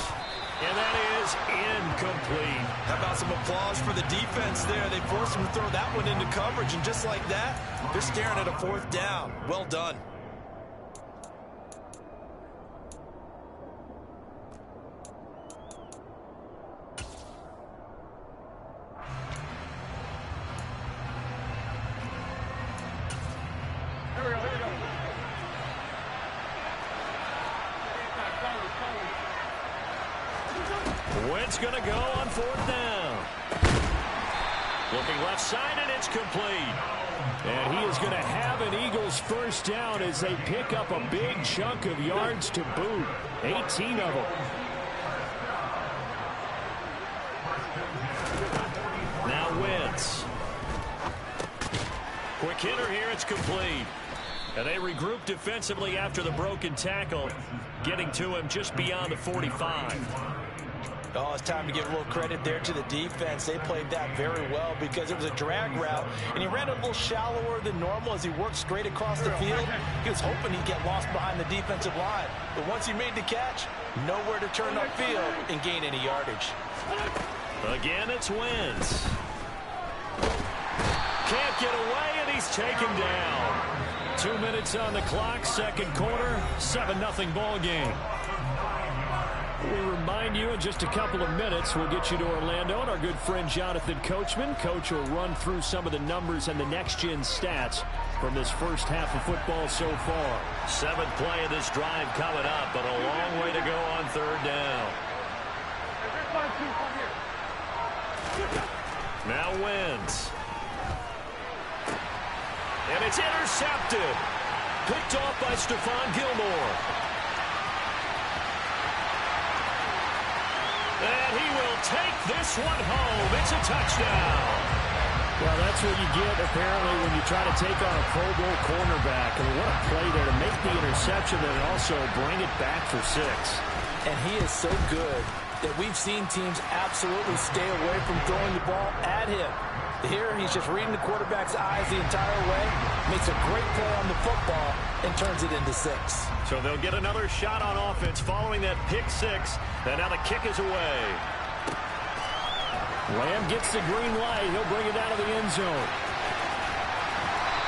And that is incomplete. How about some applause for the defense there? They forced him to throw that one into coverage, and just like that, they're staring at a 4th down. Well done. Wentz going to go on 4th down. Looking left side, and it's complete. And he is going to have an Eagles 1st down as they pick up a big chunk of yards to boot. 18 of them. Now Wentz. Quick hitter here, it's complete. And they regroup defensively after the broken tackle, getting to him just beyond the 45. Oh, it's time to give a little credit there to the defense. They played that very well because it was a drag route, and he ran a little shallower than normal as he worked straight across the field. He was hoping he'd get lost behind the defensive line. But once he made the catch, nowhere to turn upfield and gain any yardage. Again, it's Wentz. Can't get away, and he's taken down. 2 minutes on the clock, second quarter, 7-0 ball game. We'll remind you in just a couple of minutes, we'll get you to Orlando and our good friend Jonathan Coachman. Coach will run through some of the numbers and the next-gen stats from this first half of football so far. 7th play of this drive coming up, but a long way to go on 3rd down. Now Wentz. And it's intercepted. Picked off by Stephon Gilmore. And he will take this one home. It's a touchdown. Well, that's what you get, apparently, when you try to take on a Pro Bowl cornerback. I mean, what a play there to make the interception and also bring it back for 6. And he is so good that we've seen teams absolutely stay away from throwing the ball at him. Here, he's just reading the quarterback's eyes the entire way, makes a great play on the football, and turns it into 6. So they'll get another shot on offense following that pick 6, and now the kick is away. Lamb gets the green light. He'll bring it out of the end zone.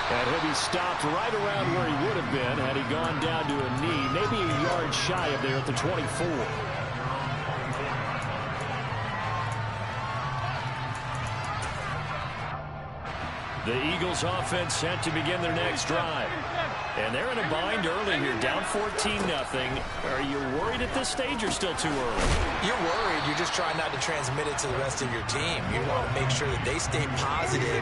And he'll be stopped right around where he would have been had he gone down to a knee, maybe a yard shy of there at the 24. The Eagles offense set to begin their next drive. And they're in a bind early here, down 14-0. Are you worried at this stage or still too early? You're worried. You're just trying not to transmit it to the rest of your team. You want to make sure that they stay positive.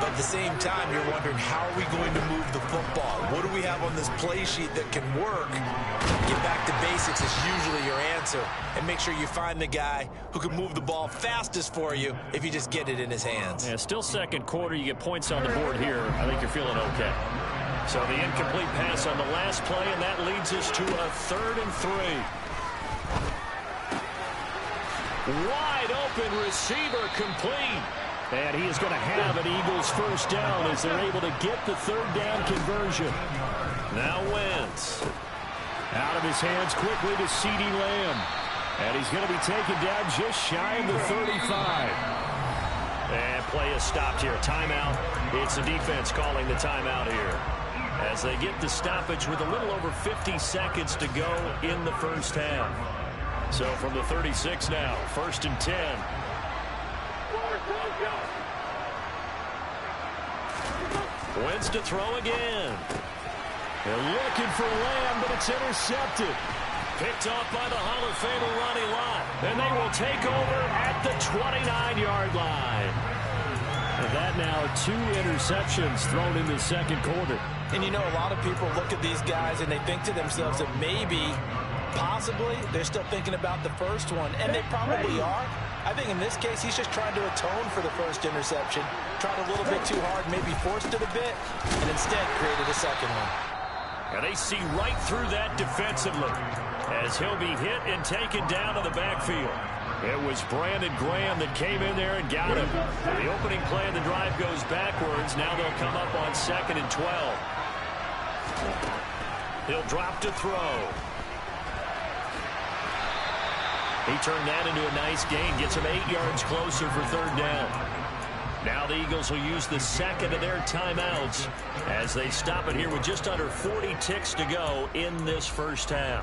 But at the same time, you're wondering, how are we going to move the football? What do we have have on this play sheet that can work, get back to basics is usually your answer. And make sure you find the guy who can move the ball fastest for you if you just get it in his hands. Yeah, still second quarter. You get points on the board here. I think you're feeling okay. So the incomplete pass on the last play, and that leads us to a 3rd and 3. Wide open receiver complete. And he is going to have an Eagles first down as they're able to get the 3rd down conversion. Now Wentz. Out of his hands quickly to CeeDee Lamb. And he's going to be taken down just shy of the 35. And play is stopped here. Timeout. It's the defense calling the timeout here, as they get the stoppage with a little over 50 seconds to go in the first half. So from the 36 now, 1st and 10. Wentz to throw again. They're looking for Lamb, but it's intercepted. Picked off by the Hall of Famer Ronnie Lott. And they will take over at the 29-yard line. And that now 2 interceptions thrown in the second quarter. And you know, a lot of people look at these guys and they think to themselves that maybe, possibly, they're still thinking about the first one. And they probably are. I think in this case, he's just trying to atone for the first interception. Tried a little bit too hard, maybe forced it a bit, and instead created a second one. And they see right through that defensively, as he'll be hit and taken down to the backfield. It was Brandon Graham that came in there and got him. The opening play of the drive goes backwards. Now they'll come up on 2nd and 12. He'll drop to throw. He turned that into a nice gain, gets him 8 yards closer for 3rd down. Now the Eagles will use the second of their timeouts as they stop it here with just under 40 ticks to go in this first half.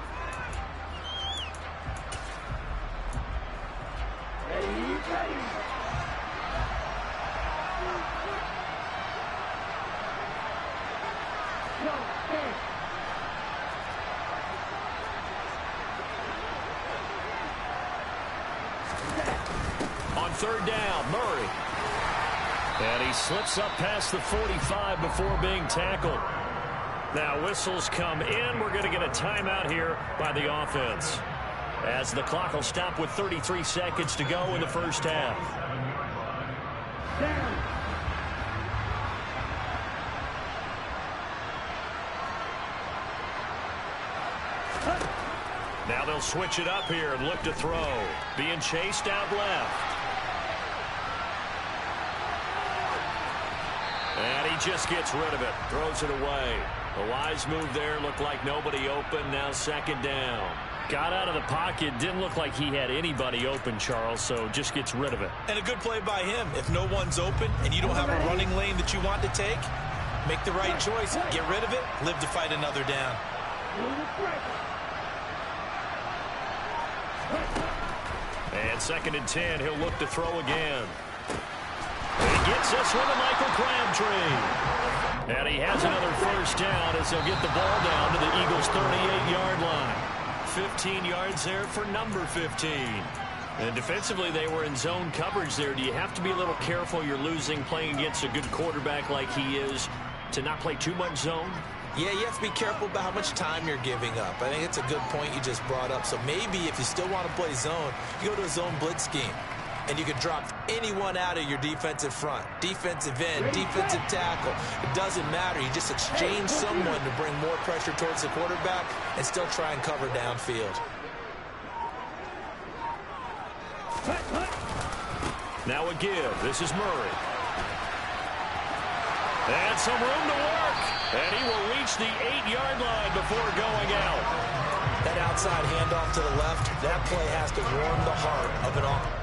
On 3rd down, Murray. And he slips up past the 45 before being tackled. Now whistles come in. We're going to get a timeout here by the offense, as the clock will stop with 33 seconds to go in the first half. Now they'll switch it up here and look to throw. Being chased out left. And he just gets rid of it. Throws it away. A wise move there. Looked like nobody open. Now 2nd down. Got out of the pocket. Didn't look like he had anybody open, Charles, so just gets rid of it. And a good play by him. If no one's open and you don't have a running lane that you want to take, make the right choice. Get rid of it. Live to fight another down. And 2nd and 10. He'll look to throw again. He gets this one to Michael Crabtree. And he has another first down as he'll get the ball down to the Eagles' 38-yard line. 15 yards there for number 15. And defensively, they were in zone coverage there. Do you have to be a little careful? You're losing playing against a good quarterback like he is to not play too much zone? Yeah, you have to be careful about how much time you're giving up. I think it's a good point you just brought up. So maybe if you still want to play zone, you go to a zone blitz scheme. And you can drop anyone out of your defensive front. Defensive end, defensive tackle. It doesn't matter. You just exchange someone to bring more pressure towards the quarterback and still try and cover downfield. Now a give. This is Murray. And some room to work. And he will reach the 8-yard line before going out. That outside handoff to the left, that play has to warm the heart of an offense.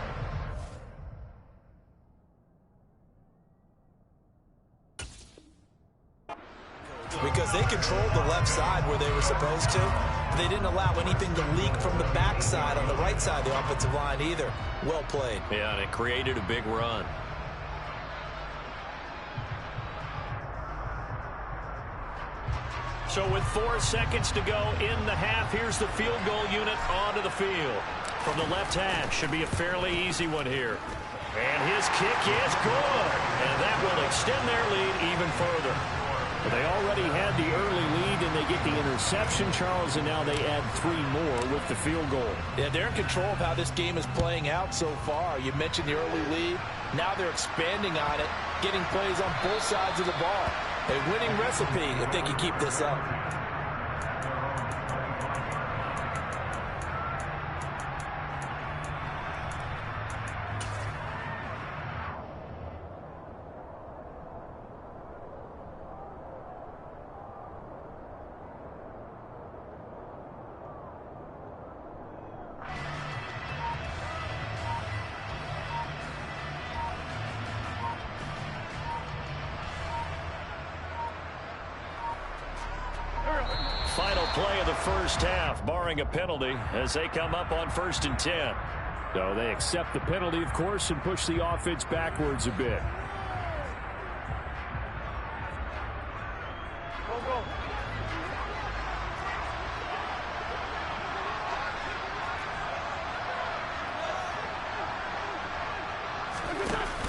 Because they controlled the left side where they were supposed to. They didn't allow anything to leak from the backside on the right side of the offensive line either. Well played. Yeah, and it created a big run. So with 4 seconds to go in the half, here's the field goal unit onto the field. From the left hash, should be a fairly easy one here. And his kick is good. And that will extend their lead even further. They already had the early lead interception, Charles, and now they add 3 more with the field goal. Yeah, they're in control of how this game is playing out so far. You mentioned the early lead. Now they're expanding on it, getting plays on both sides of the ball. A winning recipe if they can keep this up. Final play of the first half, barring a penalty, as they come up on 1st and 10. So they accept the penalty, of course, and push the offense backwards a bit.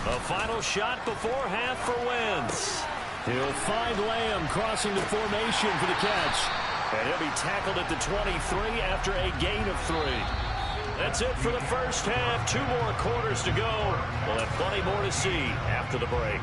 A final shot before half for Wentz. He'll find Lamb crossing the formation for the catch. And he'll be tackled at the 23 after a gain of 3. That's it for the first half. 2 more quarters to go. We'll have plenty more to see after the break.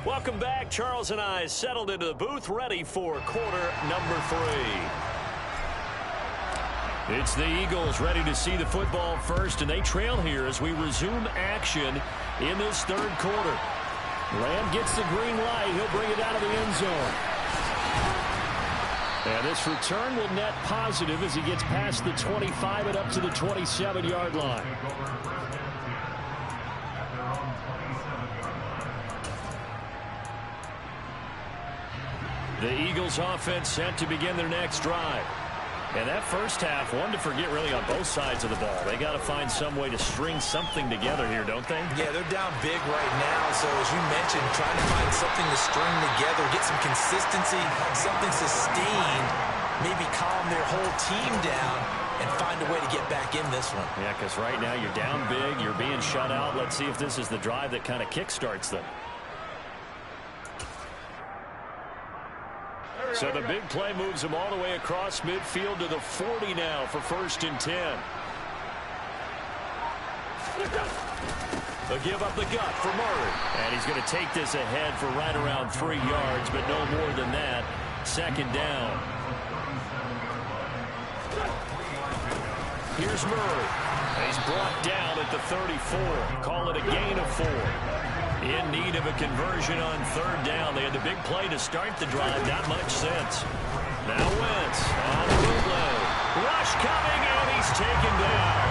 Welcome back. Charles and I settled into the booth, ready for quarter number 3. It's the Eagles ready to see the football first, and they trail here as we resume action in this 3rd quarter. Lamb gets the green light. He'll bring it out of the end zone. And this return will net positive as he gets past the 25 and up to the 27-yard line. The Eagles offense set to begin their next drive. And that first half, one to forget really on both sides of the ball. They got to find some way to string something together here, don't they? Yeah, they're down big right now. So as you mentioned, trying to find something to string together, get some consistency, something sustained, maybe calm their whole team down and find a way to get back in this one. Yeah, because right now you're down big, you're being shut out. Let's see if this is the drive that kind of kickstarts them. So the big play moves them all the way across midfield to the 40 now for 1st and 10. They'll give up the gut for Murray. And he's going to take this ahead for right around 3 yards, but no more than that. 2nd down. Here's Murray. He's brought down at the 34. Call it a gain of 4. In need of a conversion on 3rd down. They had the big play to start the drive. Not much sense. Now Wentz on the bootleg. Rush coming, and he's taken down.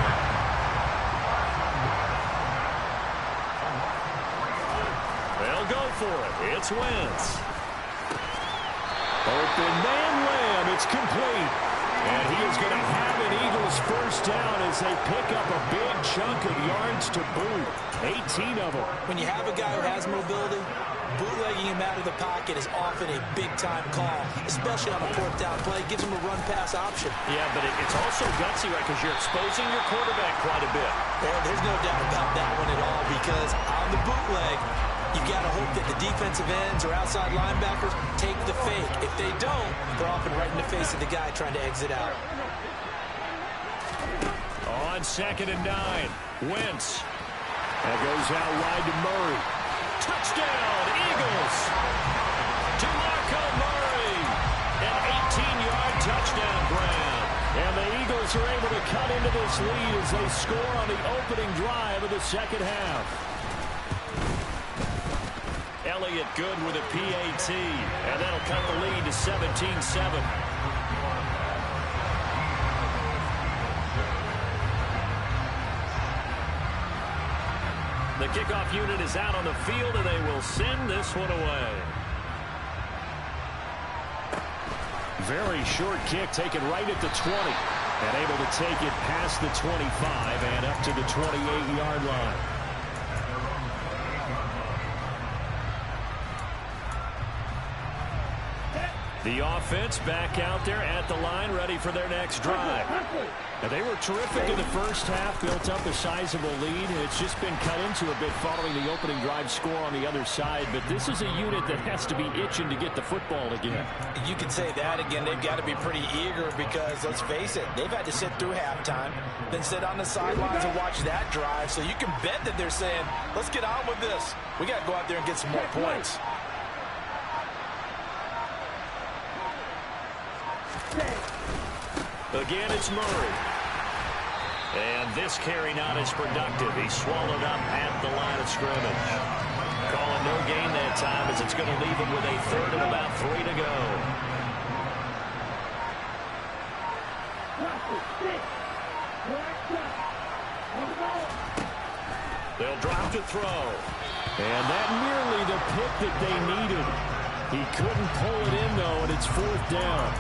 They'll go for it. It's Wentz. Open man Lamb. It's complete. And he is going to have an Eagles first down as they pick up a big chunk of yards to boot. 18 of them. When you have a guy who has mobility, bootlegging him out of the pocket is often a big-time call, especially on a 4th down play. Gives him a run-pass option. Yeah, but it's also gutsy, right, because you're exposing your quarterback quite a bit. Well, there's no doubt about that one at all, because on the bootleg, you've got to hope that the defensive ends or outside linebackers take the fake. If they don't, they're often right in the face of the guy trying to exit out. On 2nd and 9, Wentz. That goes out wide to Murray. Touchdown, Eagles! DeMarco Murray. An 18-yard touchdown grab. And the Eagles are able to cut into this lead as they score on the opening drive of the 2nd half. Elliott good with a PAT, and that'll cut the lead to 17-7. The kickoff unit is out on the field, and they will send this one away. Very short kick taken right at the 20. And able to take it past the 25 and up to the 28-yard line. The offense back out there at the line, ready for their next drive. Now, they were terrific in the first half, built up a sizable lead. It's just been cut into a bit following the opening drive score on the other side. But this is a unit that has to be itching to get the football again. You can say that again. They've got to be pretty eager because, let's face it, they've had to sit through halftime, then sit on the sidelines and watch that drive. So you can bet that they're saying, let's get on with this. We got to go out there and get some more points. Again, it's Murray. And this carry not as productive. He's swallowed up at the line of scrimmage. Calling no gain that time as it's going to leave him with a third and about 3 to go. They'll drop to throw. And that nearly the pick that they needed. He couldn't pull it in, though, and it's 4th down.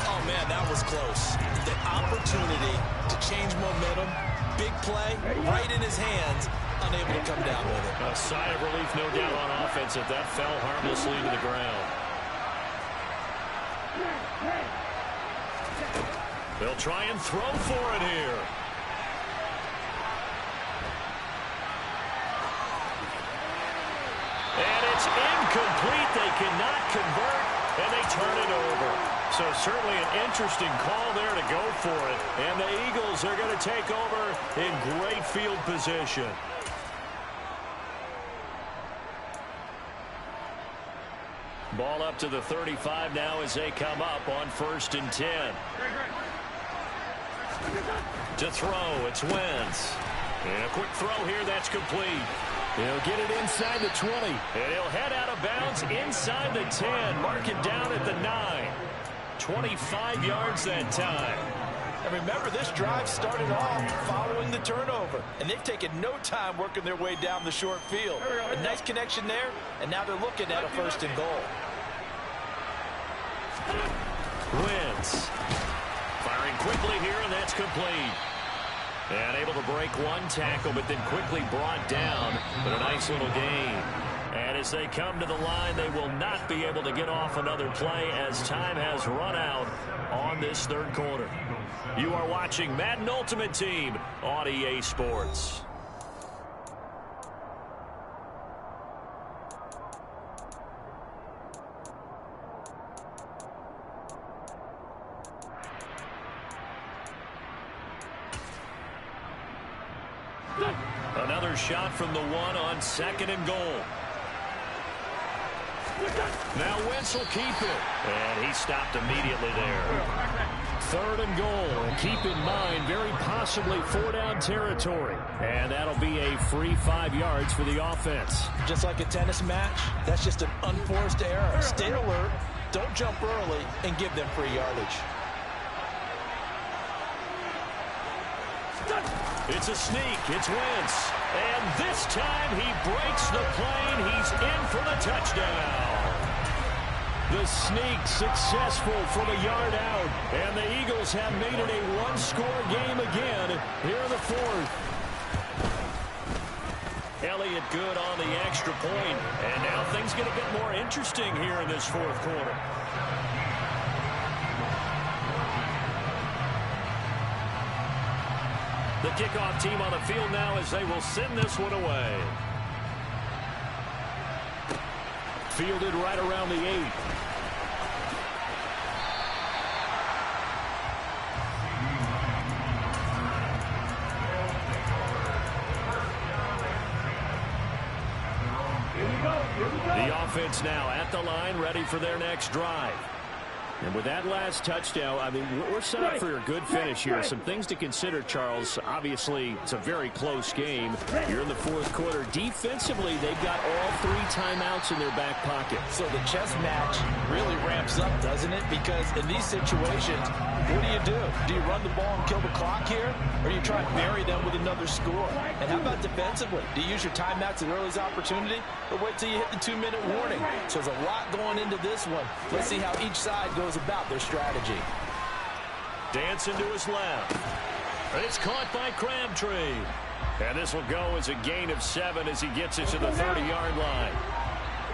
Oh, man, that was close. The opportunity to change momentum, big play, right in his hands, unable to come down with it. A sigh of relief, no doubt, on offense if that fell harmlessly to the ground. They'll try and throw for it here. And it's incomplete. They cannot convert, and they turn it over. So certainly an interesting call there to go for it. And the Eagles are going to take over in great field position. Ball up to the 35 now as they come up on 1st and 10. To throw, it's Wentz. And a quick throw here, that's complete. He'll get it inside the 20. And he'll head out of bounds inside the 10. Mark it down at the 9. 25 yards that time. And remember, this drive started off following the turnover. And they've taken no time working their way down the short field. A nice connection there, and now they're looking at a 1st and goal. Wentz firing quickly here, and that's complete. And able to break one tackle, but then quickly brought down. But a nice little gain. And as they come to the line, they will not be able to get off another play as time has run out on this 3rd quarter. You are watching Madden Ultimate Team on EA Sports. Another shot from the 1 on 2nd and goal. Now Wentz will keep it. And he stopped immediately there. 3rd and goal. And keep in mind, very possibly 4-down territory. And that'll be a free 5 yards for the offense. Just like a tennis match, that's just an unforced error. Stay alert, don't jump early, and give them free yardage. It's a sneak. It's Wentz. And this time he breaks the plane. He's in for the touchdown. The sneak successful from a yard out. And the Eagles have made it a one-score game again here in the 4th. Elliott good on the extra point. And now things get a bit more interesting here in this 4th quarter. The kickoff team on the field now as they will send this one away. Fielded right around the 8. The offense now at the line, ready for their next drive. And with that last touchdown, I mean, we're set up for a good finish here. Some things to consider, Charles. Obviously, it's a very close game. You're in the 4th quarter. Defensively, they've got all 3 timeouts in their back pocket. So the chess match really ramps up, doesn't it? Because in these situations, what do? Do you run the ball and kill the clock here? Or do you try and bury them with another score? And how about defensively? Do you use your timeouts at earliest opportunity? Or wait till you hit the 2-minute warning? So there's a lot going into this one. Let's see how each side goes about their strategy. Dancing to his left. It's caught by Crabtree. And this will go as a gain of 7 as he gets it to the 30-yard line.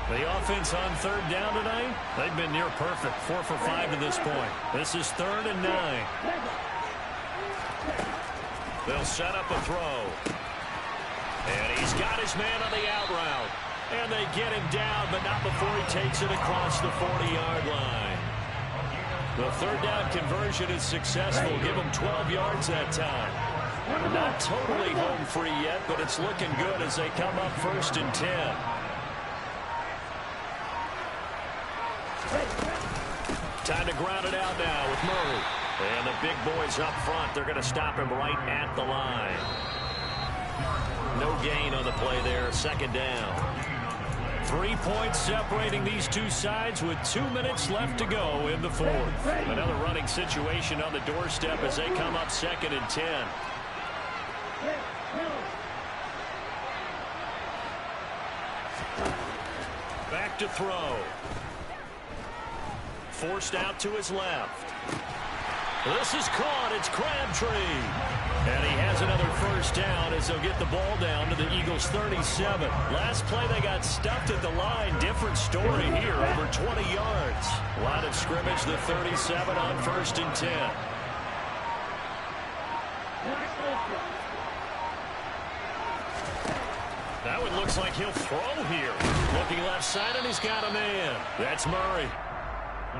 The offense on third down tonight, they've been near perfect. 4 for 5 to this point. This is 3rd and 9. They'll set up a throw. And he's got his man on the out route. And they get him down, but not before he takes it across the 40-yard line. The third down conversion is successful. Give him 12 yards that time. Not totally home free yet, but it's looking good as they come up 1st and 10. Time to ground it out now with Murray. And the big boys up front, they're going to stop him right at the line. No gain on the play there, 2nd down. 3 points separating these two sides with 2 minutes left to go in the 4th. Another running situation on the doorstep as they come up 2nd and 10. Back to throw. Forced out to his left. This is caught. It's Crabtree. And he has another 1st down as they'll get the ball down to the Eagles' 37. Last play they got stuffed at the line. Different story here, over 20 yards. Line of scrimmage, the 37 on 1st and 10. That one looks like he'll throw here. Looking left side, and he's got a man. That's Murray.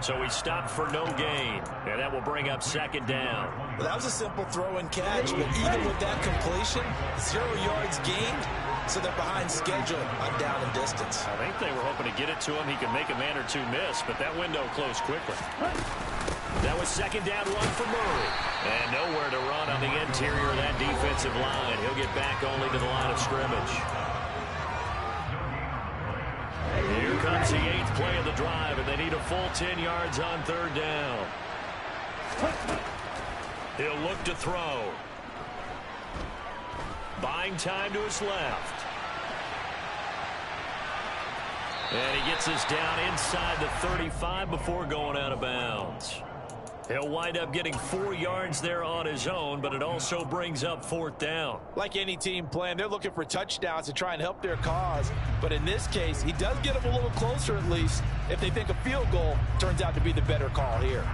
So he stopped for no gain, and that will bring up 2nd down. Well, that was a simple throw and catch, but even with that completion, 0 yards gained, so they're behind schedule on down and distance. I think they were hoping to get it to him. He could make a man or two miss, but that window closed quickly. That was 2nd down run for Murray. And nowhere to run on the interior of that defensive line. He'll get back only to the line of scrimmage. Here comes the 8th play of the drive, and they need a full 10 yards on 3rd down. He'll look to throw. Buying time to his left. And he gets us down inside the 35 before going out of bounds. He'll wind up getting 4 yards there on his own, but it also brings up 4th down. Like any team plan, they're looking for touchdowns to try and help their cause. But in this case, he does get them a little closer at least if they think a field goal turns out to be the better call here.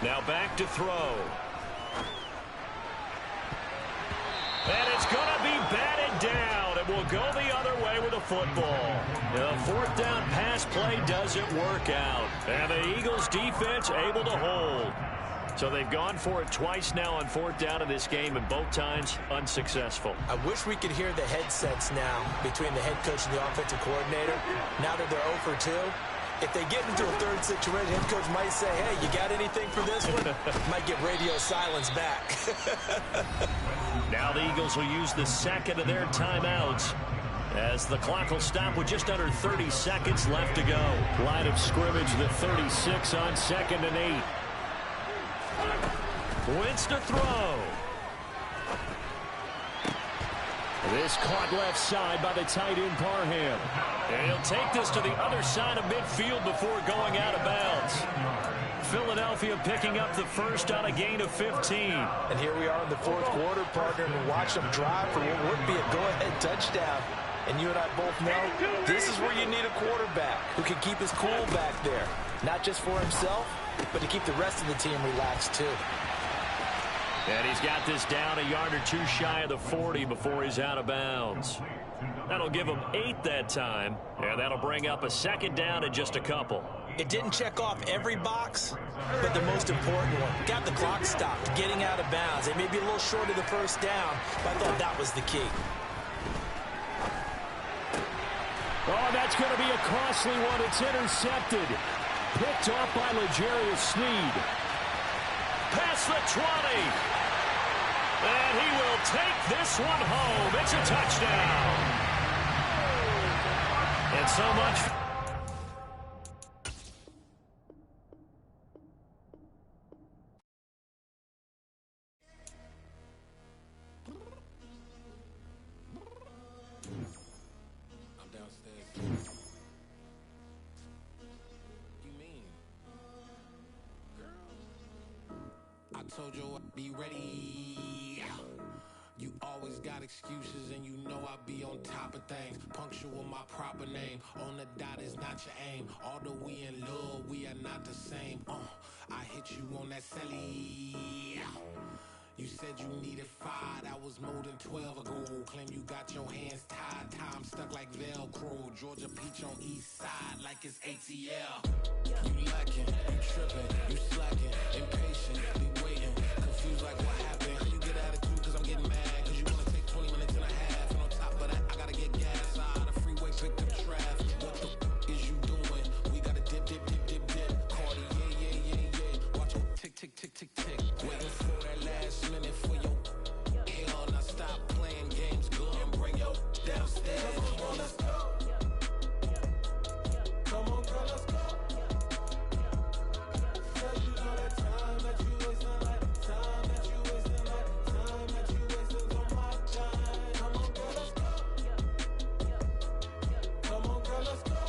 Now back to throw. And it's going to be batted down. It will go the other way with the football. The 4th down pass play doesn't work out. And the Eagles defense able to hold. So they've gone for it twice now on 4th down in this game, and both times unsuccessful. I wish we could hear the headsets now between the head coach and the offensive coordinator. Now that they're 0 for 2, if they get into a 3rd situation, head coach might say, hey, you got anything for this one? Might get radio silence back. Now the Eagles will use the 2nd of their timeouts as the clock will stop with just under 30 seconds left to go. Line of scrimmage, the 36 on 2nd and 8. Wentz to throw. This caught left side by the tight end Parham. And he'll take this to the other side of midfield before going out of bounds. Philadelphia picking up the 1st on a gain of 15. And here we are in the 4th quarter, partner, and watch them drive for what would be a go-ahead touchdown. And you and I both know this is where you need a quarterback who can keep his cool back there. Not just for himself, but to keep the rest of the team relaxed too. And he's got this down a yard or two shy of the 40 before he's out of bounds. That'll give him 8 that time, and that'll bring up a 2nd down and just a couple. It didn't check off every box, but the most important one. Got the clock stopped, getting out of bounds. They may be a little short of the 1st down, but I thought that was the key. Oh, that's going to be a costly one. It's intercepted. Picked off by L'Jarius Sneed. Past the 20. And he will take this one home. It's a touchdown. And so much. told you I'd be ready. You always got excuses and you know I be on top of things. Punctual my proper name. On the dot is not your aim. Although we in love, we are not the same. I hit you on that celly. You said you needed 5, that was more than 12 ago. Claim you got your hands tied, time stuck like Velcro. Georgia Peach on east side like it's ATL. You lacking, you tripping, you slacking, impatient, be waiting, confused like what happened. How you get attitude cause I'm getting mad, cause you wanna take 20 minutes and a half. And on top of that, I gotta get gas out of the freeway, pick up traffic. What the is you doing? We gotta dip. Cardi, yeah. Watch your tick. Waiting for that last minute for your hell. Now stop playing games, go and bring your downstairs. Come on, let's go. Come on, girl, let's go. Cause you know that time that you wasting, like time that you wasting, like time that you wasting on my time. Come on, girl, let's go. Come on, girl, let's go.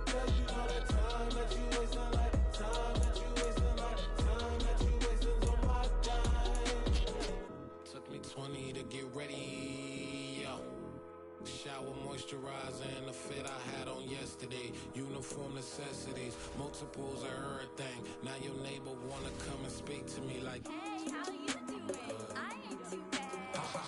Cause you know that time that you wasting, like time that you wasting, like time that you wasting on my time. Took me 20 to get ready. Shower, moisturizer, and the fit I had on yesterday. Uniform necessities, multiples of everything. Now your neighbor wanna come and speak to me like, hey, how you doing? I ain't too bad. Ha.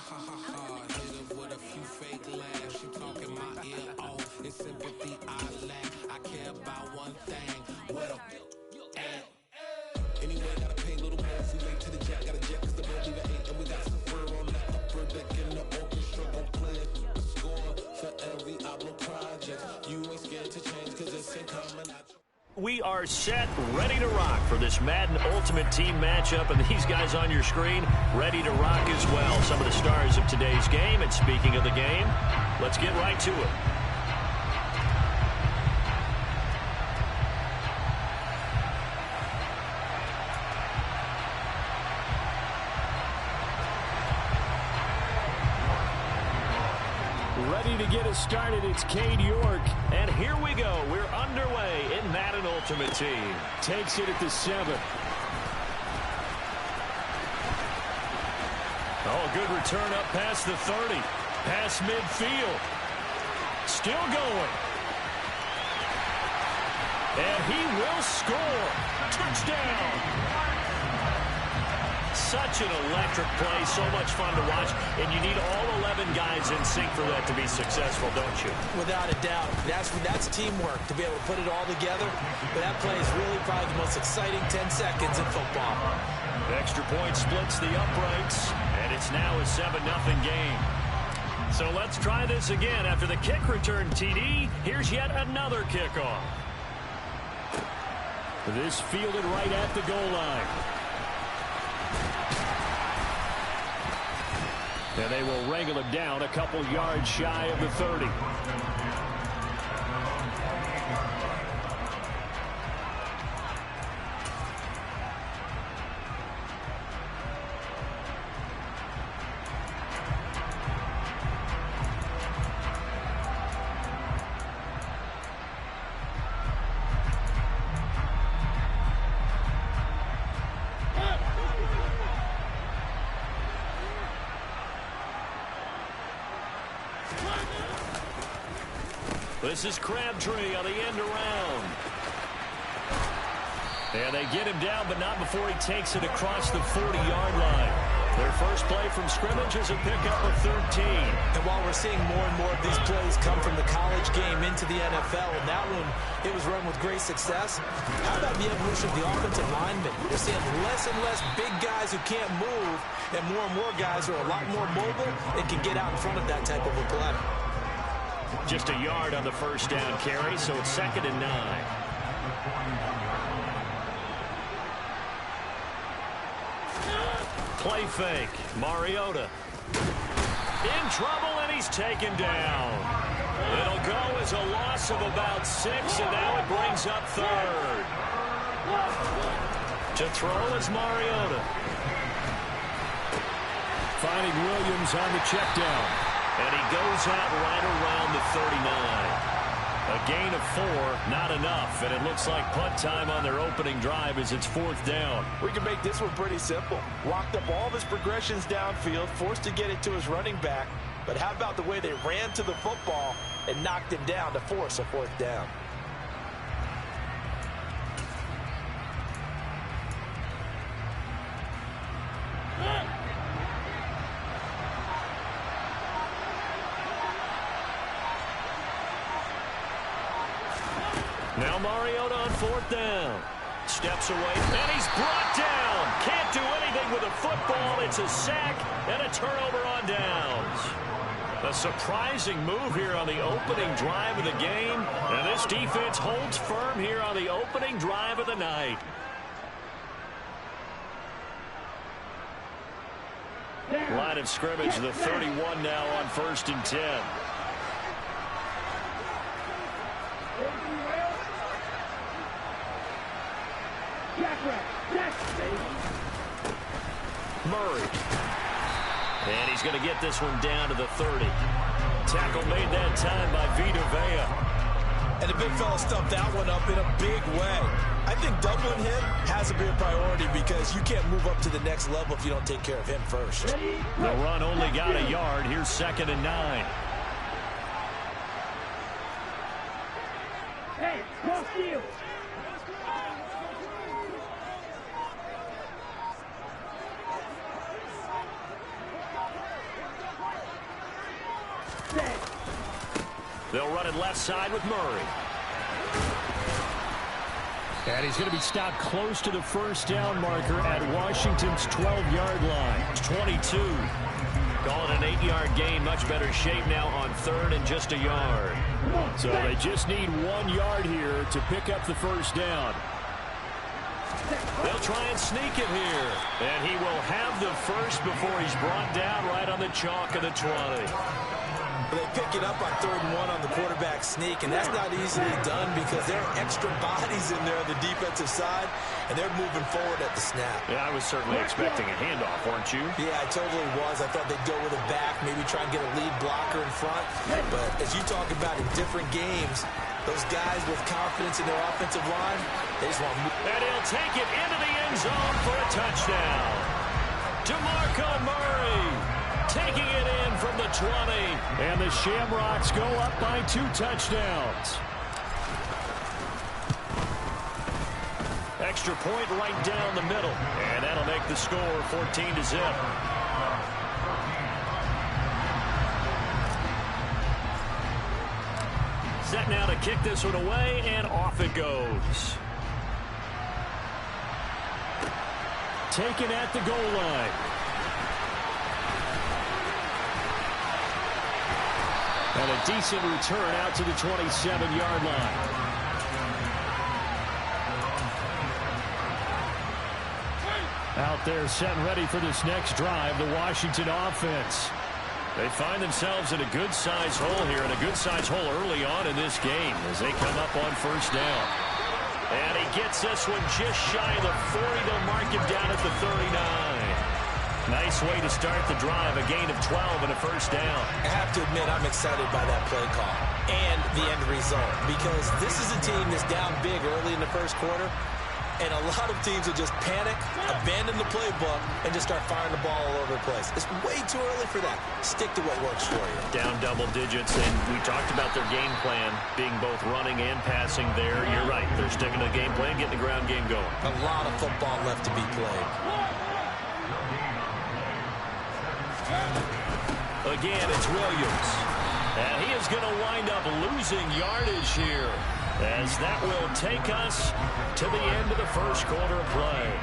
Hit her with a few fake laughs. She talking my ear off. It's sympathy I lack. I care about one thing. What a at. Anyway, gotta pay a little more if we late to the jack. Got a jet cause the boat leave at 8. And we got some fur on that upper deck in the orchestra. Don't play it. Score for every album project. You ain't scared to change cause it's ain't coming out. We are set, ready to rock for this Madden Ultimate Team matchup, and these guys on your screen ready to rock as well. Some of the stars of today's game, and speaking of the game, let's get right to it. Ready to get us started, it's Cade York. And here we go. We're underway in Madden Ultimate Team. Takes it at the 7. Oh, good return up past the 30. Past midfield. Still going. And he will score. Touchdown. Such an electric play, so much fun to watch, and you need all 11 guys in sync for that to be successful, don't you? Without a doubt. That's teamwork, to be able to put it all together. But that play is really probably the most exciting 10 seconds in football. Extra point splits the uprights, and it's now a 7-0 game. So let's try this again. After the kick return TD, here's yet another kickoff. This fielded right at the goal line. And they will wrangle him down a couple yards shy of the 30. This is Crabtree on the end around. And they get him down, but not before he takes it across the 40-yard line. Their first play from scrimmage is a pickup of 13. And while we're seeing more and more of these plays come from the college game into the NFL, and that one, it was run with great success. How about the evolution of the offensive linemen? We're seeing less and less big guys who can't move, and more guys who are a lot more mobile and can get out in front of that type of a play. Just a yard on the first down carry, so it's 2nd and 9. Play fake. Mariota. In trouble, and he's taken down. It'll go as a loss of about 6, and now it brings up 3rd. To throw is Mariota. Finding Williams on the check down. And he goes out right around the 39. A gain of 4, not enough, and it looks like punt time on their opening drive as it's 4th down. We can make this one pretty simple. Locked up all of his progressions downfield, forced to get it to his running back. But how about the way they ran to the football and knocked him down to force a 4th down? Now Mariota on 4th down. Steps away, and he's brought down. Can't do anything with a football. It's a sack and a turnover on downs. A surprising move here on the opening drive of the game. And this defense holds firm here on the opening drive of the night. Line of scrimmage, the 31 now on 1st and 10. Murray. And he's going to get this one down to the 30. Tackle made that time by Vita Vea. And the big fella stumped that one up in a big way. I think doubling him has to be a priority because you can't move up to the next level if you don't take care of him first. The run only got a yard. Here's 2nd and 9. Hey, cross field. They'll run it left side with Murray. And he's going to be stopped close to the 1st down marker at Washington's 12-yard line. It's 22. Call it an 8-yard gain. Much better shape now on 3rd and just a yard. So they just need 1 yard here to pick up the 1st down. They'll try and sneak it here. And he will have the 1st before he's brought down right on the chalk of the 20. They pick it up on 3rd and 1 on the quarterback sneak, and that's not easily done because there are extra bodies in there on the defensive side, and they're moving forward at the snap. Yeah, I was certainly expecting a handoff, weren't you? Yeah, I totally was. I thought they'd go with a back, maybe try and get a lead blocker in front. But as you talk about in different games, those guys with confidence in their offensive line, they just want to move. And he'll take it into the end zone for a touchdown. DeMarco Murray taking it in from the 20. And the Shamrocks go up by 2 touchdowns. Extra point right down the middle. And that'll make the score 14-0. Set now to kick this one away, and off it goes. Taken at the goal line. And a decent return out to the 27-yard line. Out there set and ready for this next drive, the Washington offense. They find themselves in a good-sized hole here, and a good-sized hole early on in this game as they come up on 1st down. And he gets this one just shy of the 40. They'll mark him down at the 39. Nice way to start the drive, a gain of 12 and a 1st down. I have to admit I'm excited by that play call and the end result because this is a team that's down big early in the 1st quarter, and a lot of teams will just panic, abandon the playbook, and just start firing the ball all over the place. It's way too early for that. Stick to what works for you. Down double digits, and we talked about their game plan being both running and passing there. You're right. They're sticking to the game plan, getting the ground game going. A lot of football left to be played. Again, it's Williams. And he is going to wind up losing yardage here, as that will take us to the end of the 1st quarter of play.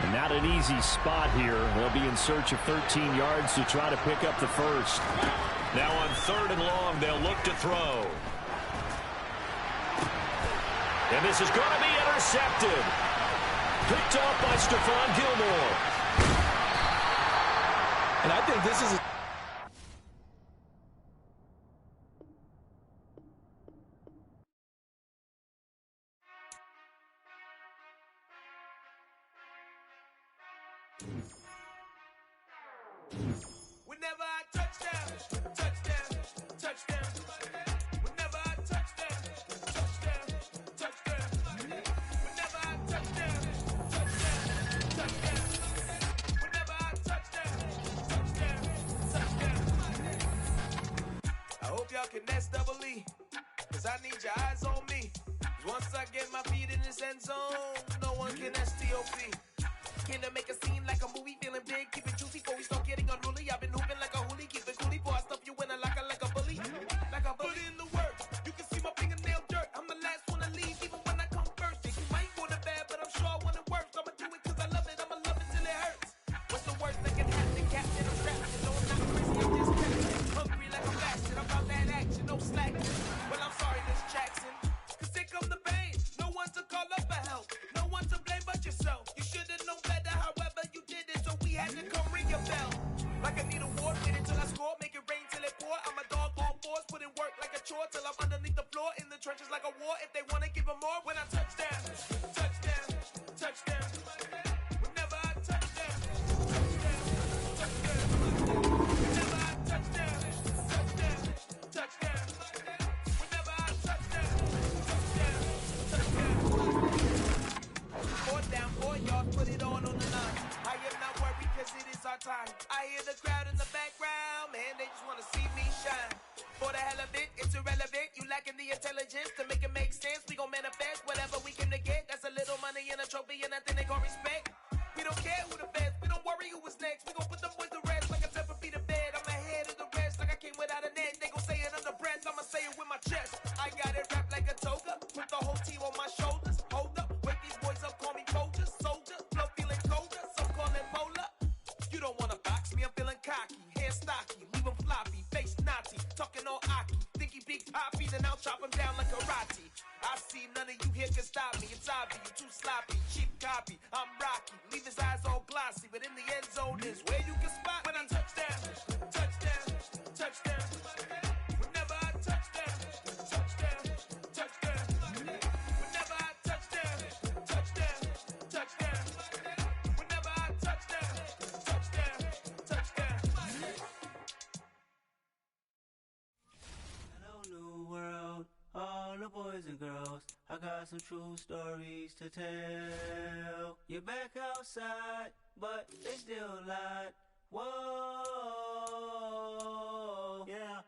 And not an easy spot here. They'll be in search of 13 yards to try to pick up the 1st. Now on 3rd and long, they'll look to throw. And this is going to be intercepted. Picked off by Stephon Gilmore. And I think this is a Whenever I touchdown, touchdown, touchdown. Whenever I touchdown, touchdown, touchdown. Whenever I touchdown, touchdown, touchdown. Whenever I touchdown, touchdown, touchdown. I hope y'all can S-double-E, 'cause I need your eyes on me. 'Cause once I get my feet in this end zone, no one can S-T-O-P. Can I make a scene like a movie, feeling big, keep it juicy before we start getting unruly. I've been hooping like a hoolie, keep it coolie before I stuff you in a locker like a bully. Like I put in the work, you can see my fingernail dirt. I'm the last one to leave, even when I come first. You might want it bad, but I'm sure I want it worse. I'ma do it 'cause I love it, I'ma love it till it hurts. What's the worst that can happen? Captain, I'm strapped. No, I'm not crazy, I'm just captain. Hungry like I'm fashion, I'm about that action, no slacking. Well, I'm sorry, Miss Jackson, 'cause here come the pain. No one to call up for help, no one to blame but yourself. You should've known better, however you did it, so we had to come ring your bell. Like I need a war, wait until I score, make it rain till it pour. I'm a dog on fours, put in work like a chore till I'm underneath the floor, in the trenches like a war. If they wanna give them more, when I touchdown, touchdown, touchdown. Whenever I touchdown, touchdown, touchdown. Whenever I touchdown, touchdown, touchdown. Whenever I touchdown, touchdown, touchdown. Fourth down, 4 yards, put it on the line. I am not worried 'cause it is our time. I hear the crowd in the background, man, they just wanna see me shine. For the hell of it, it's irrelevant. You lacking the intelligence to make it make sense. We gon' manifest whatever we came to get. That's a little money and a trophy and nothing they gon' respect. We don't care who the best, we don't worry who was next. We gon' put the boys to rest like a 7 feet of bed. I'm ahead of the rest like I came without a net. They gon' say it under breath, I'ma say it with my chest. I got it wrapped like a toga, put the whole team on my shoulders. Hold up, wake these boys up, call me soldier, soldier. Flow feeling colder, some call it polar. You don't wanna box me, I'm feeling cocky. Hair stocky, leave him floppy, face naughty. Talking all aki, think he big poppy, then I'll chop him down like karate. I see none of you here can stop me. It's obvious, you too sloppy, cheap copy. I'm Rocky, leave his eyes all glossy, but in the end zone is where you can spot when I touchdown, touchdown, touchdown. Whenever I touchdown, touchdown, touchdown. Whenever I touchdown, touchdown, touchdown. Whenever I touchdown, touchdown, touchdown. Hello, new world, all the boys and girls. I got some true stories to tell. You're back outside, but they still lied. Whoa, yeah.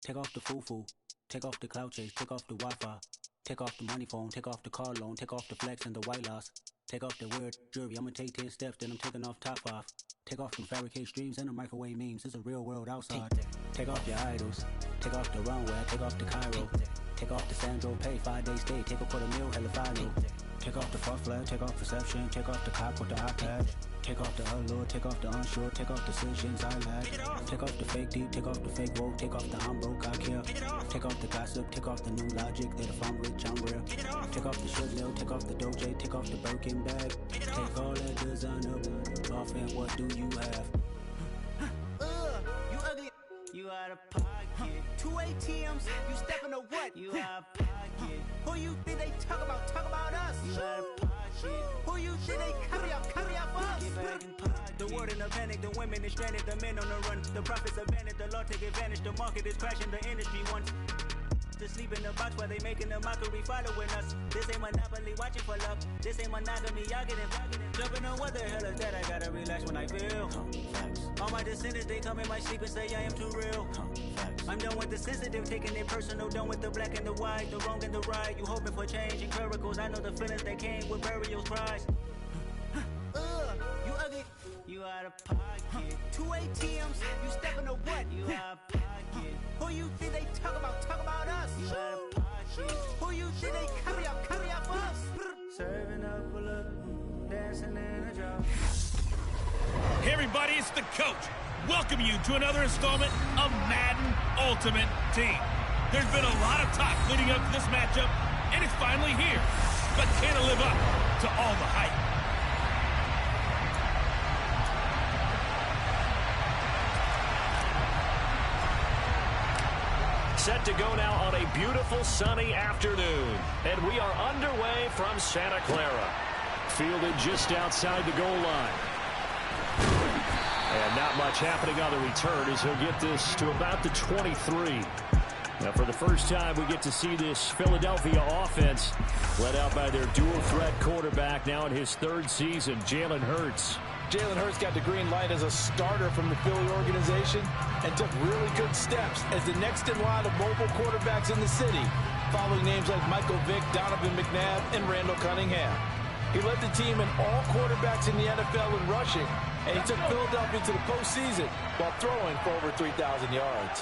Take off the foo-foo, take off the cloud chase, take off the Wi-Fi, take off the money phone, take off the car loan, take off the flex and the white loss, take off the weird jewelry. I'ma take 10 steps, then I'm taking off top 5. Take off them fabricate streams and the microwave memes. It's a real world outside. Take off your idols, take off the runway, take off the Cairo, take off the Sandro Pay, 5-day stay, take a $250,000, hella final. Take off the fuck flag, take off perception, take off the cop with the iPad. Take off the allure, take off the unsure, take off decisions I lack. Take off the fake deep, take off the fake woke, take off the I'm broke, I care. Take off the gossip, take off the new logic that if I'm rich, I'm real. Take off the sugar mill, take off the Doja, take off the Birkin bag. Take all that designer off and what do you have? You ugly. You out of pocket. 2 ATMs, you stepping to what? You out of pocket. Who you think they talk about? Talk about us. You out of pocket. Who you think they carry out for us? Get back in pocket. The world in a panic, the women is stranded, the men on the run. The profits abandoned, the law take advantage. The market is crashing, the industry wants to sleep in the box while they making a mockery following us. This ain't Monopoly, watching for love. This ain't monogamy, y'all getting jumping on what the hell is that? I gotta relax when I feel. All my descendants, they come in my sleep and say I am too real. I'm done with the sensitive, taking it personal. Done with the black and the white, the wrong and the right. You hoping for change and miracles. I know the feelings that came with burial cries. You ugly. You out of pocket. 2 ATMs, you stepping to what? You out of pocket. Who you think they talk about? Talk about us. You out of pocket. Who you think they carry out for us? Serving up a look, dancing in a drop. Hey everybody, it's the coach. Welcome you to another installment of Madden Ultimate Team. There's been a lot of talk leading up to this matchup, and it's finally here. But can it live up to all the hype? Set to go now on a beautiful sunny afternoon. And we are underway from Santa Clara. Fielded just outside the goal line. And not much happening on the return as he'll get this to about the 23. Now, for the first time, we get to see this Philadelphia offense led out by their dual-threat quarterback now in his third season, Jalen Hurts. Jalen Hurts got the green light as a starter from the Philly organization and took really good steps as the next in line of mobile quarterbacks in the city, following names like Michael Vick, Donovan McNabb, and Randall Cunningham. He led the team in all quarterbacks in the NFL in rushing, and he took Philadelphia to the postseason while throwing for over 3,000 yards.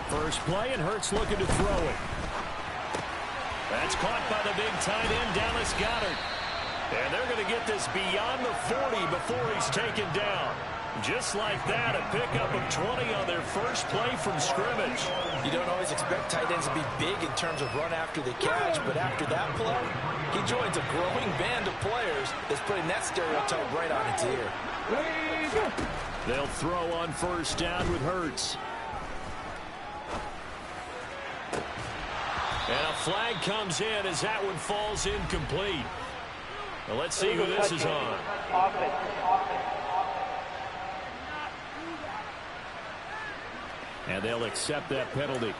First play, and Hurts looking to throw it. That's caught by the big tight end, Dallas Goedert. And they're going to get this beyond the 40 before he's taken down. Just like that, a pickup of 20 on their first play from scrimmage. You don't always expect tight ends to be big in terms of run after the catch, but after that play, he joins a growing band of players that's putting that stereotype right on its ear. They'll throw on first down with Hurts. And a flag comes in as that one falls incomplete. Well, let's see who this is on. And they'll accept that penalty.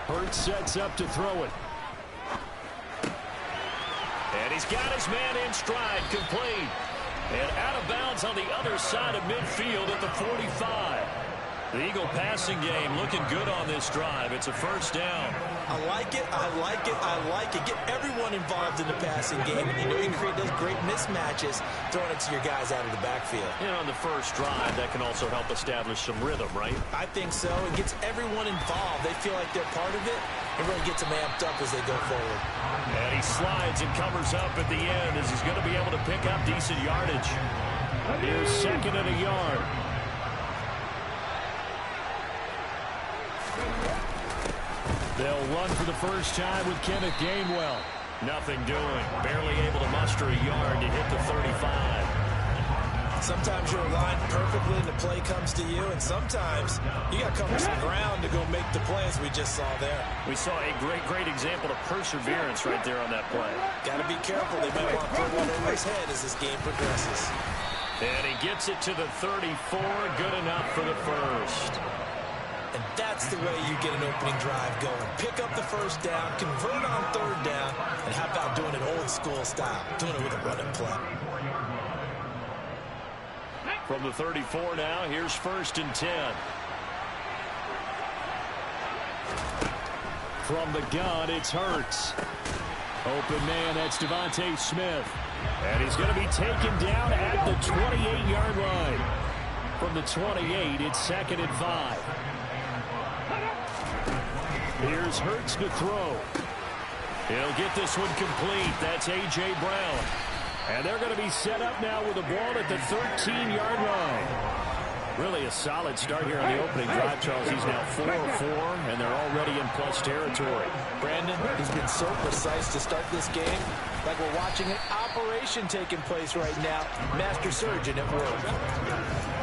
Hurts sets up to throw it. And he's got his man in stride, complete. And out of bounds on the other side of midfield at the 45. The Eagle passing game looking good on this drive. It's a first down. I like it, I like it, I like it. Get everyone involved in the passing game. And you know you can create those great mismatches throwing it to your guys out of the backfield. And on the first drive, that can also help establish some rhythm, right? I think so. It gets everyone involved. They feel like they're part of it. It really gets them amped up as they go forward. And he slides and covers up at the end as he's going to be able to pick up decent yardage. Here's second and a yard. They'll run for the first time with Kenneth Gainwell. Nothing doing. Barely able to muster a yard to hit the 35. Sometimes you're aligned perfectly and the play comes to you, and sometimes you got to cover some ground to go make the play, as we just saw there. We saw a great example of perseverance right there on that play. Got to be careful. They might want to put one over his head as this game progresses. And he gets it to the 34. Good enough for the first. And that's the way you get an opening drive going. Pick up the first down, convert on third down, and how about doing it old school style, doing it with a run and play. From the 34 now, here's first and 10. From the gun, it's Hurts. Open man, that's Devontae Smith. And he's going to be taken down at the 28-yard line. From the 28, it's second and 5. Here's Hurts to throw. He'll get this one complete. That's A.J. Brown. And they're going to be set up now with the ball at the 13-yard line. Really a solid start here on the opening drive, Charles. He's now 4-4, and they're already in plus territory. Brandon, he's been so precise to start this game, like we're watching an operation taking place right now. Master surgeon at work.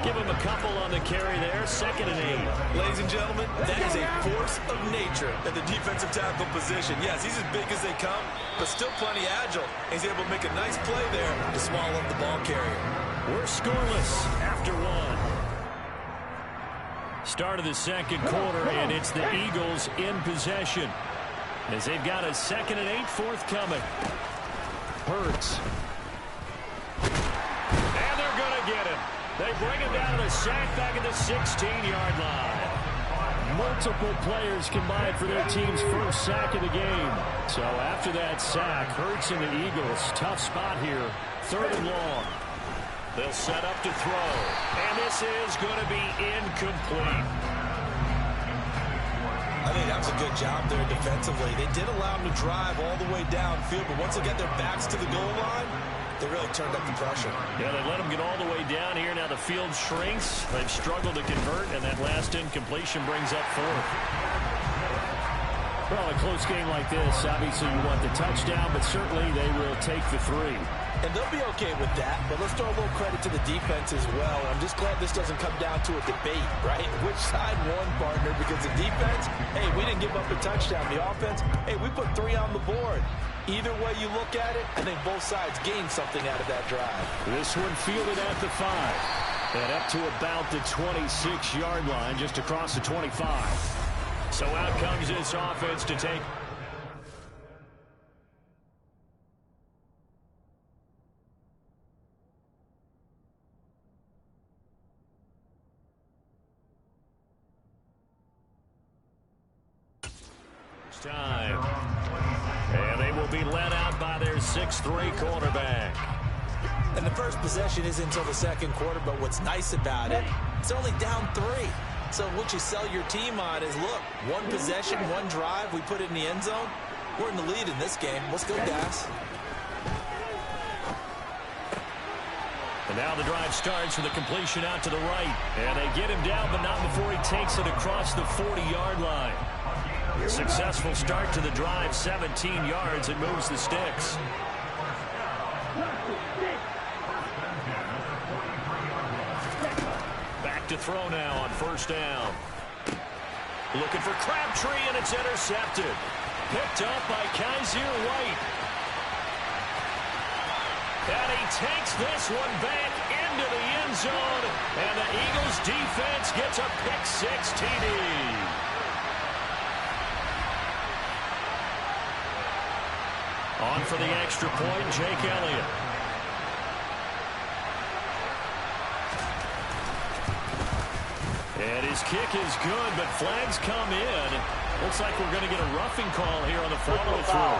Give him a couple on the carry there, second and 8. Ladies and gentlemen, that is a force of nature at the defensive tackle position. Yes, he's as big as they come, but still plenty agile. He's able to make a nice play there to swallow up the ball carrier. We're scoreless after one. Start of the second quarter, and it's the Eagles in possession as they've got a second and 8 forthcoming. Hurts. And they're going to get him. They bring him down to the sack back at the 16-yard line. Multiple players combined for their team's first sack of the game. So after that sack, Hurts and the Eagles, tough spot here, third and long. They'll set up to throw, and this is going to be incomplete. I think that was a good job there defensively. They did allow them to drive all the way downfield, but once they got their backs to the goal line, they really turned up the pressure. Yeah, they let them get all the way down here. Now the field shrinks. They've struggled to convert, and that last incompletion brings up fourth. Well, a close game like this, obviously you want the touchdown, but certainly they will take the 3. And they'll be okay with that, but let's throw a little credit to the defense as well. And I'm just glad this doesn't come down to a debate, right? Which side won, partner? Because the defense, hey, we didn't give up a touchdown. The offense, hey, we put 3 on the board. Either way you look at it, I think both sides gained something out of that drive. This one fielded at the 5. And up to about the 26-yard line, just across the 25. So out comes this offense to take. Time. And they will be led out by their 6'3 quarterback. And the first possession isn't until the second quarter, but what's nice about it, it's only down 3. So what you sell your team on is, look, 1 possession, 1 drive, we put it in the end zone. We're in the lead in this game. Let's go, guys. And now the drive starts with a completion out to the right. And they get him down, but not before he takes it across the 40-yard line. Successful start to the drive, 17 yards, and moves the sticks. Back to throw now on first down. Looking for Crabtree, and it's intercepted. Picked up by Kaiser White. And he takes this one back into the end zone. And the Eagles defense gets a pick-6 TD. On for the extra point, Jake Elliott. And his kick is good, but flags come in. Looks like we're going to get a roughing call here on the follow-through.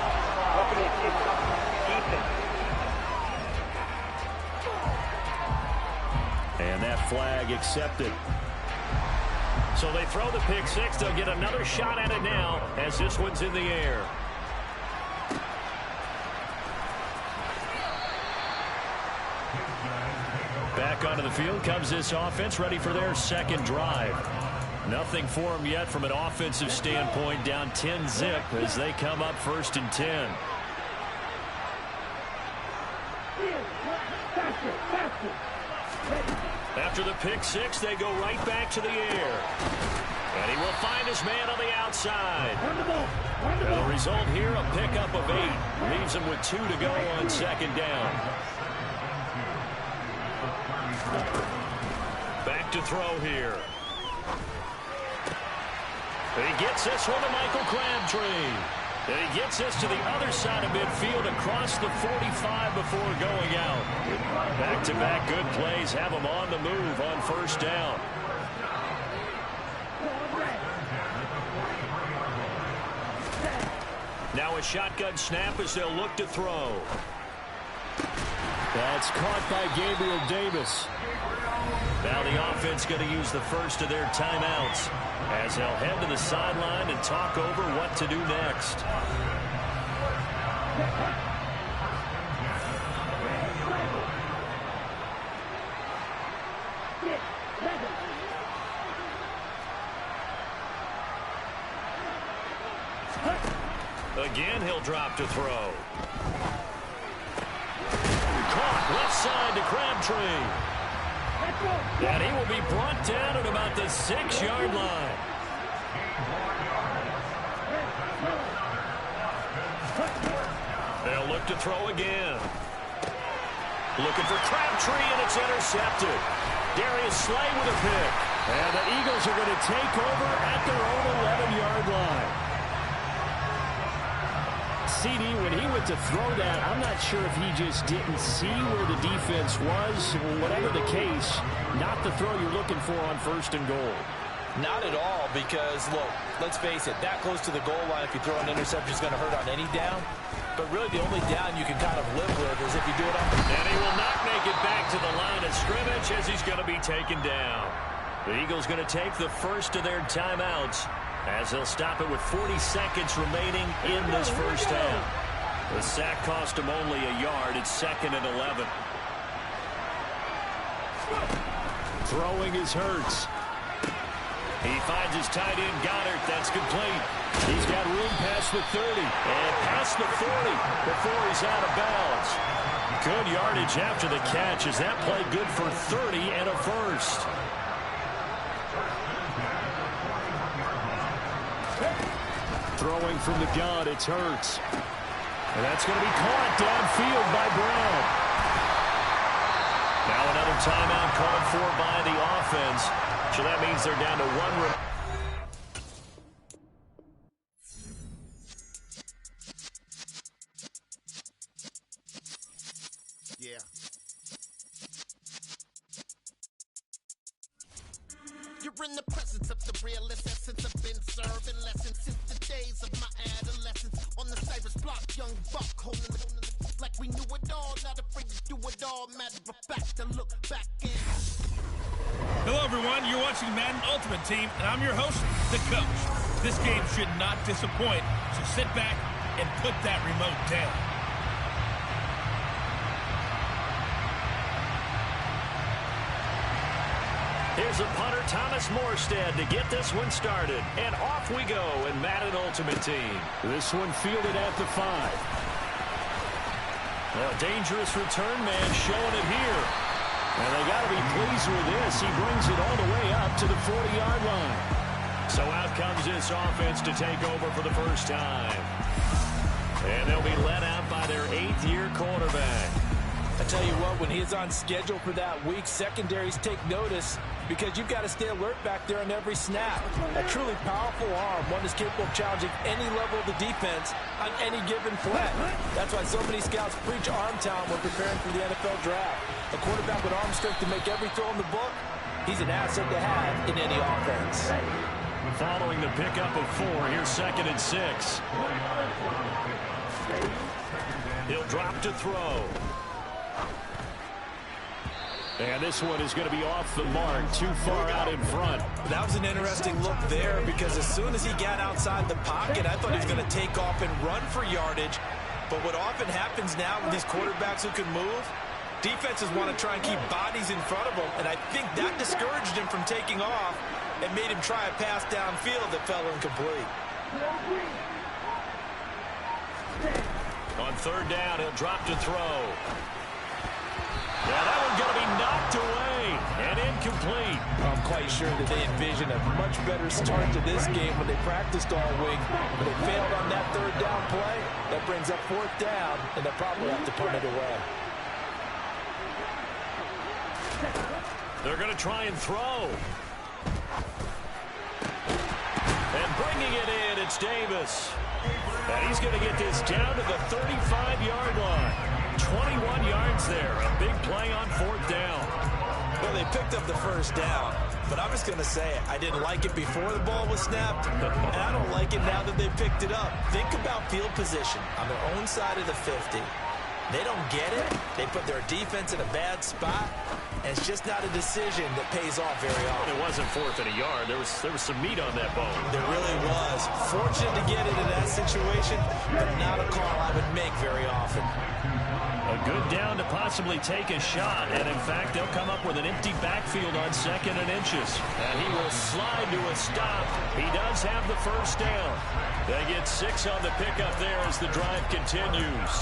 And that flag accepted. So they throw the pick-6. They'll get another shot at it now as this one's in the air. Back onto the field comes this offense, ready for their second drive. Nothing for them yet from an offensive standpoint, down 10-zip as they come up 1st and 10. After the pick-6, they go right back to the air. And he will find his man on the outside. And the result here, a pickup of 8. Leaves him with 2 to go on second down. Back to throw here. He gets this one to Michael Crabtree. And he gets this to the other side of midfield across the 45 before going out. Back-to-back good plays have him on the move on first down. Now a shotgun snap as they'll look to throw. That's caught by Gabriel Davis. Now the offense going to use the first of their timeouts as they'll head to the sideline and talk over what to do next. Again, he'll drop to throw. Caught left side to Crabtree. And he will be brought down at about the 6-yard line. They'll look to throw again. Looking for Crabtree, and it's intercepted. Darius Slay with a pick. And the Eagles are going to take over at their own 11-yard line. CD, when he went to throw that, I'm not sure if he just didn't see where the defense was. Whatever the case, not the throw you're looking for on 1st and goal. Not at all, because, look, let's face it, that close to the goal line, if you throw an interception, is going to hurt on any down. But really, the only down you can kind of live with is if you do it on the... And he will not make it back to the line of scrimmage as he's going to be taken down. The Eagles going to take the first of their timeouts as they'll stop it with 40 seconds remaining in this first half. The sack cost him only a yard. It's 2nd and 11. Throwing is Hurts. He finds his tight end, Goddard. That's complete. He's got room past the 30 and past the 40 before he's out of bounds. Good yardage after the catch. Is that play good for 30 and a first? Throwing from the gun, it's Hurts. And that's going to be caught downfield by Brown. Now another timeout called for by the offense. So that means they're down to one. Yeah. You're in the presence of the realest essence. I've been serving lessons since the days of my adolescence. On the Cypress block, young buck holding it like we knew it all. Not afraid to do it all. Matter of fact, to look back in. Hello, everyone. You're watching Madden Ultimate Team, and I'm your host, The Coach. This game should not disappoint, so sit back and put that remote down. Here's a punter, Thomas Morstead, to get this one started. And off we go in Madden Ultimate Team. This one fielded at the 5. A dangerous return man showing it here. And they got to be pleased with this. He brings it all the way up to the 40-yard line. So out comes this offense to take over for the first time. And they'll be led out by their 8th-year quarterback. I tell you what, when he's on schedule for that week, secondaries take notice because you've got to stay alert back there on every snap. A truly powerful arm, one that's capable of challenging any level of the defense on any given play. That's why so many scouts preach arm talent when preparing for the NFL draft. A quarterback with arm strength to make every throw in the book, he's an asset to have in any offense. Following the pickup of 4, here's 2nd and 6. He'll drop to throw. And this one is going to be off the mark, too far out in front. That was an interesting look there because as soon as he got outside the pocket, I thought he was going to take off and run for yardage. But what often happens now with these quarterbacks who can move, defenses want to try and keep bodies in front of them, and I think that discouraged him from taking off and made him try a pass downfield that fell incomplete. On 3rd down, he'll drop to throw. Yeah, that one's going to be knocked away and incomplete. I'm quite sure that they envisioned a much better start to this game when they practiced all week. But they failed on that 3rd down play. That brings up 4th down, and they'll probably have to punt it away. They're going to try and throw. And bringing it in, it's Davis. And he's going to get this down to the 35-yard line. 21 yards there. A big play on 4th down. Well, they picked up the 1st down, but I'm just going to say it. I didn't like it before the ball was snapped, and I don't like it now that they picked it up. Think about field position on their own side of the 50. They don't get it. They put their defense in a bad spot, and it's just not a decision that pays off very often. It wasn't 4th and a yard. There was some meat on that bone. There really was. Fortunate to get it in that situation, but not a call I would make very often. A good down to possibly take a shot, and in fact, they'll come up with an empty backfield on 2nd and inches. And he will slide to a stop. He does have the 1st down. They get 6 on the pickup there as the drive continues.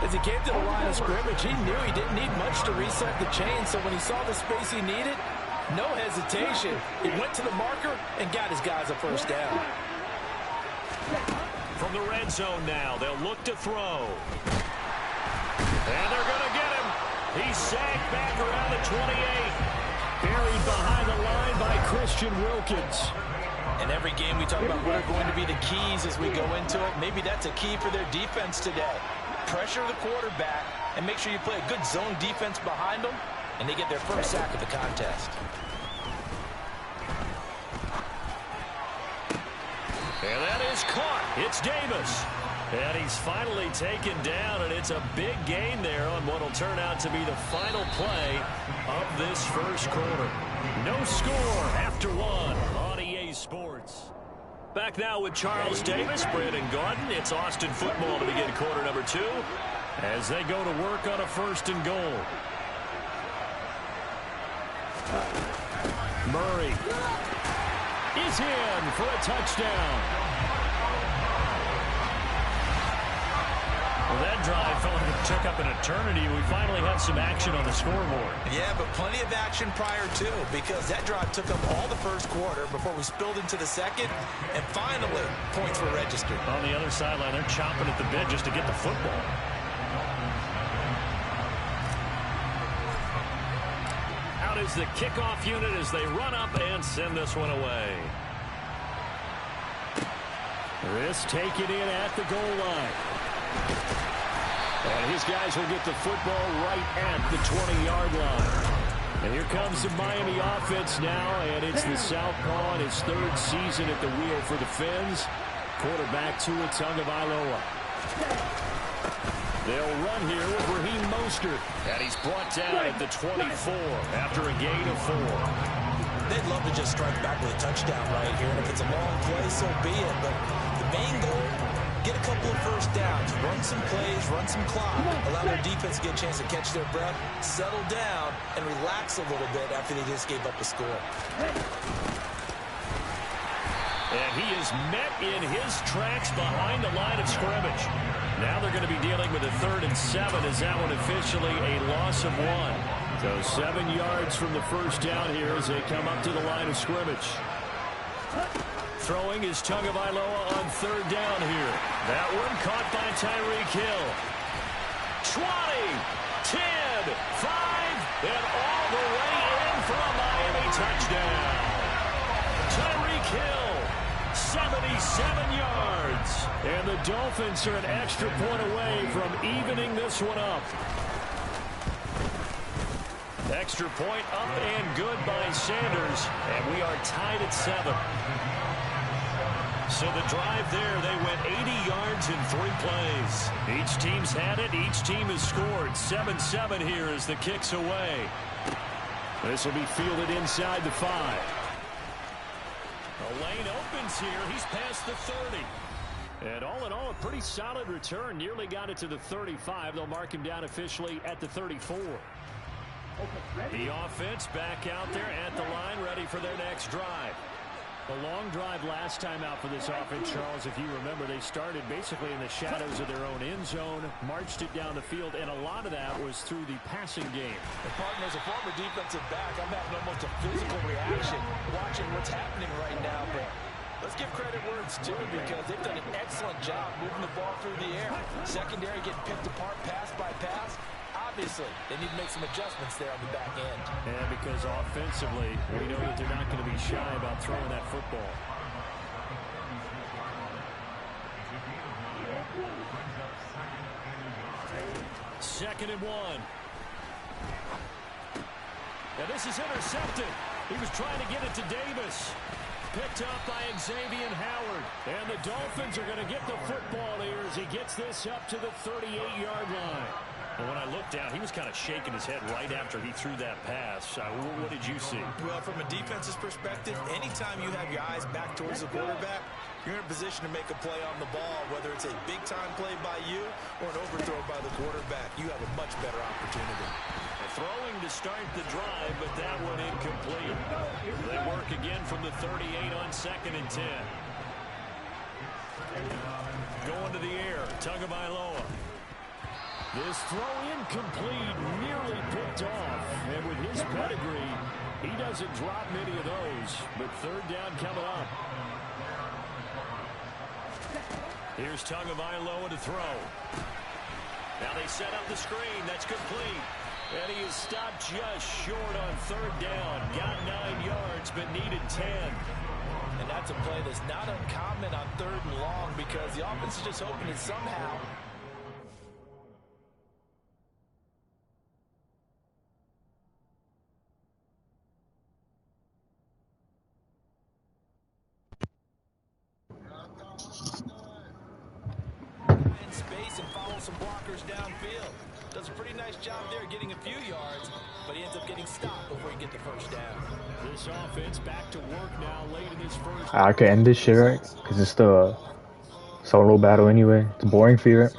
As he came to the line of scrimmage, he knew he didn't need much to reset the chain, so when he saw the space he needed, no hesitation. He went to the marker and got his guys a 1st down. From the red zone now, they'll look to throw. And they're going to get him. He's sacked back around the 28. Buried behind the line by Christian Wilkins. In every game we talk about what are going to be the keys as we go into it. Maybe that's a key for their defense today. Pressure the quarterback and make sure you play a good zone defense behind them, and they get their 1st sack of the contest. And that is caught. It's Davis. And he's finally taken down, and it's a big gain there on what will turn out to be the final play of this 1st quarter. No score after 1 on EA Sports. Back now with Charles Davis, Brandon Gaudin. It's Austin football to begin quarter number 2 as they go to work on a 1st and goal. Murray is in for a touchdown. Well, that drive fell into took up an eternity. We finally have some action on the scoreboard. Yeah, but plenty of action prior to, because that drive took up all the first quarter before we spilled into the second, and finally, points were registered. On the other sideline, they're chomping at the bit just to get the football. Out is the kickoff unit as they run up and send this one away. This taken in at the goal line. And his guys will get the football right at the 20-yard line. And here comes the Miami offense now, and it's the Southpaw in his third season at the wheel for the Fins. Quarterback Tua Tagovailoa. They'll run here with Raheem Mostert. And he's brought down at the 24 after a gain of 4. They'd love to just strike back with a touchdown right here, and if it's a long play, so be it. But the main goal, get a couple of first downs, run some plays, run some clock, allow their defense to get a chance to catch their breath, settle down, and relax a little bit after they just gave up a score. And he is met in his tracks behind the line of scrimmage. Now they're going to be dealing with a 3rd and 7 as that one officially a loss of 1. So 7 yards from the first down here as they come up to the line of scrimmage. Throwing is Tagovailoa on 3rd down here. That one caught by Tyreek Hill. 20, 10, 5, and all the way in for a Miami touchdown. Tyreek Hill, 77 yards. And the Dolphins are an extra point away from evening this one up. Extra point up and good by Sanders. And we are tied at 7. So the drive there, they went 80 yards in 3 plays. Each team's had it. Each team has scored. 7-7 here as the kick's away. This will be fielded inside the 5. The lane opens here. He's past the 30. And all in all, a pretty solid return. Nearly got it to the 35. They'll mark him down officially at the 34. The offense back out there at the line, ready for their next drive. The long drive last time out for this offense, Charles, if you remember, they started basically in the shadows of their own end zone, marched it down the field, and a lot of that was through the passing game. And partner, as a former defensive back, I'm having almost a physical reaction watching what's happening right now. But let's give credit where it's due, because they've done an excellent job moving the ball through the air. Secondary getting picked apart pass by pass. Obviously, they need to make some adjustments there on the back end. And because offensively, we know that they're not going to be shy about throwing that football. Second and 1. And this is intercepted. He was trying to get it to Davis. Picked up by Xavier Howard. And the Dolphins are going to get the football here as he gets this up to the 38-yard line. And when I looked down, he was kind of shaking his head right after he threw that pass. What did you see? Well, from a defense's perspective, anytime you have your eyes back towards the quarterback, you're in a position to make a play on the ball, whether it's a big-time play by you or an overthrow by the quarterback. You have a much better opportunity. Throwing to start the drive, but that one incomplete. They work again from the 38 on 2nd and 10. Going to the air, Tagovailoa. This throw incomplete, nearly picked off. And with his pedigree, he doesn't drop many of those. But 3rd down coming up. Here's Tagovailoa to throw. Now they set up the screen. That's complete. And he is stopped just short on 3rd down. Got 9 yards, but needed 10. And that's a play that's not uncommon on 3rd and long, because the offense is just hoping to somehow space and follow some blockers downfield. Does a pretty nice job there getting a few yards, but he ends up getting stopped before he gets the first down. This offense back to work now late in this first. I could end this shit, right? Because it's the solo battle anyway. It's boring for you, right?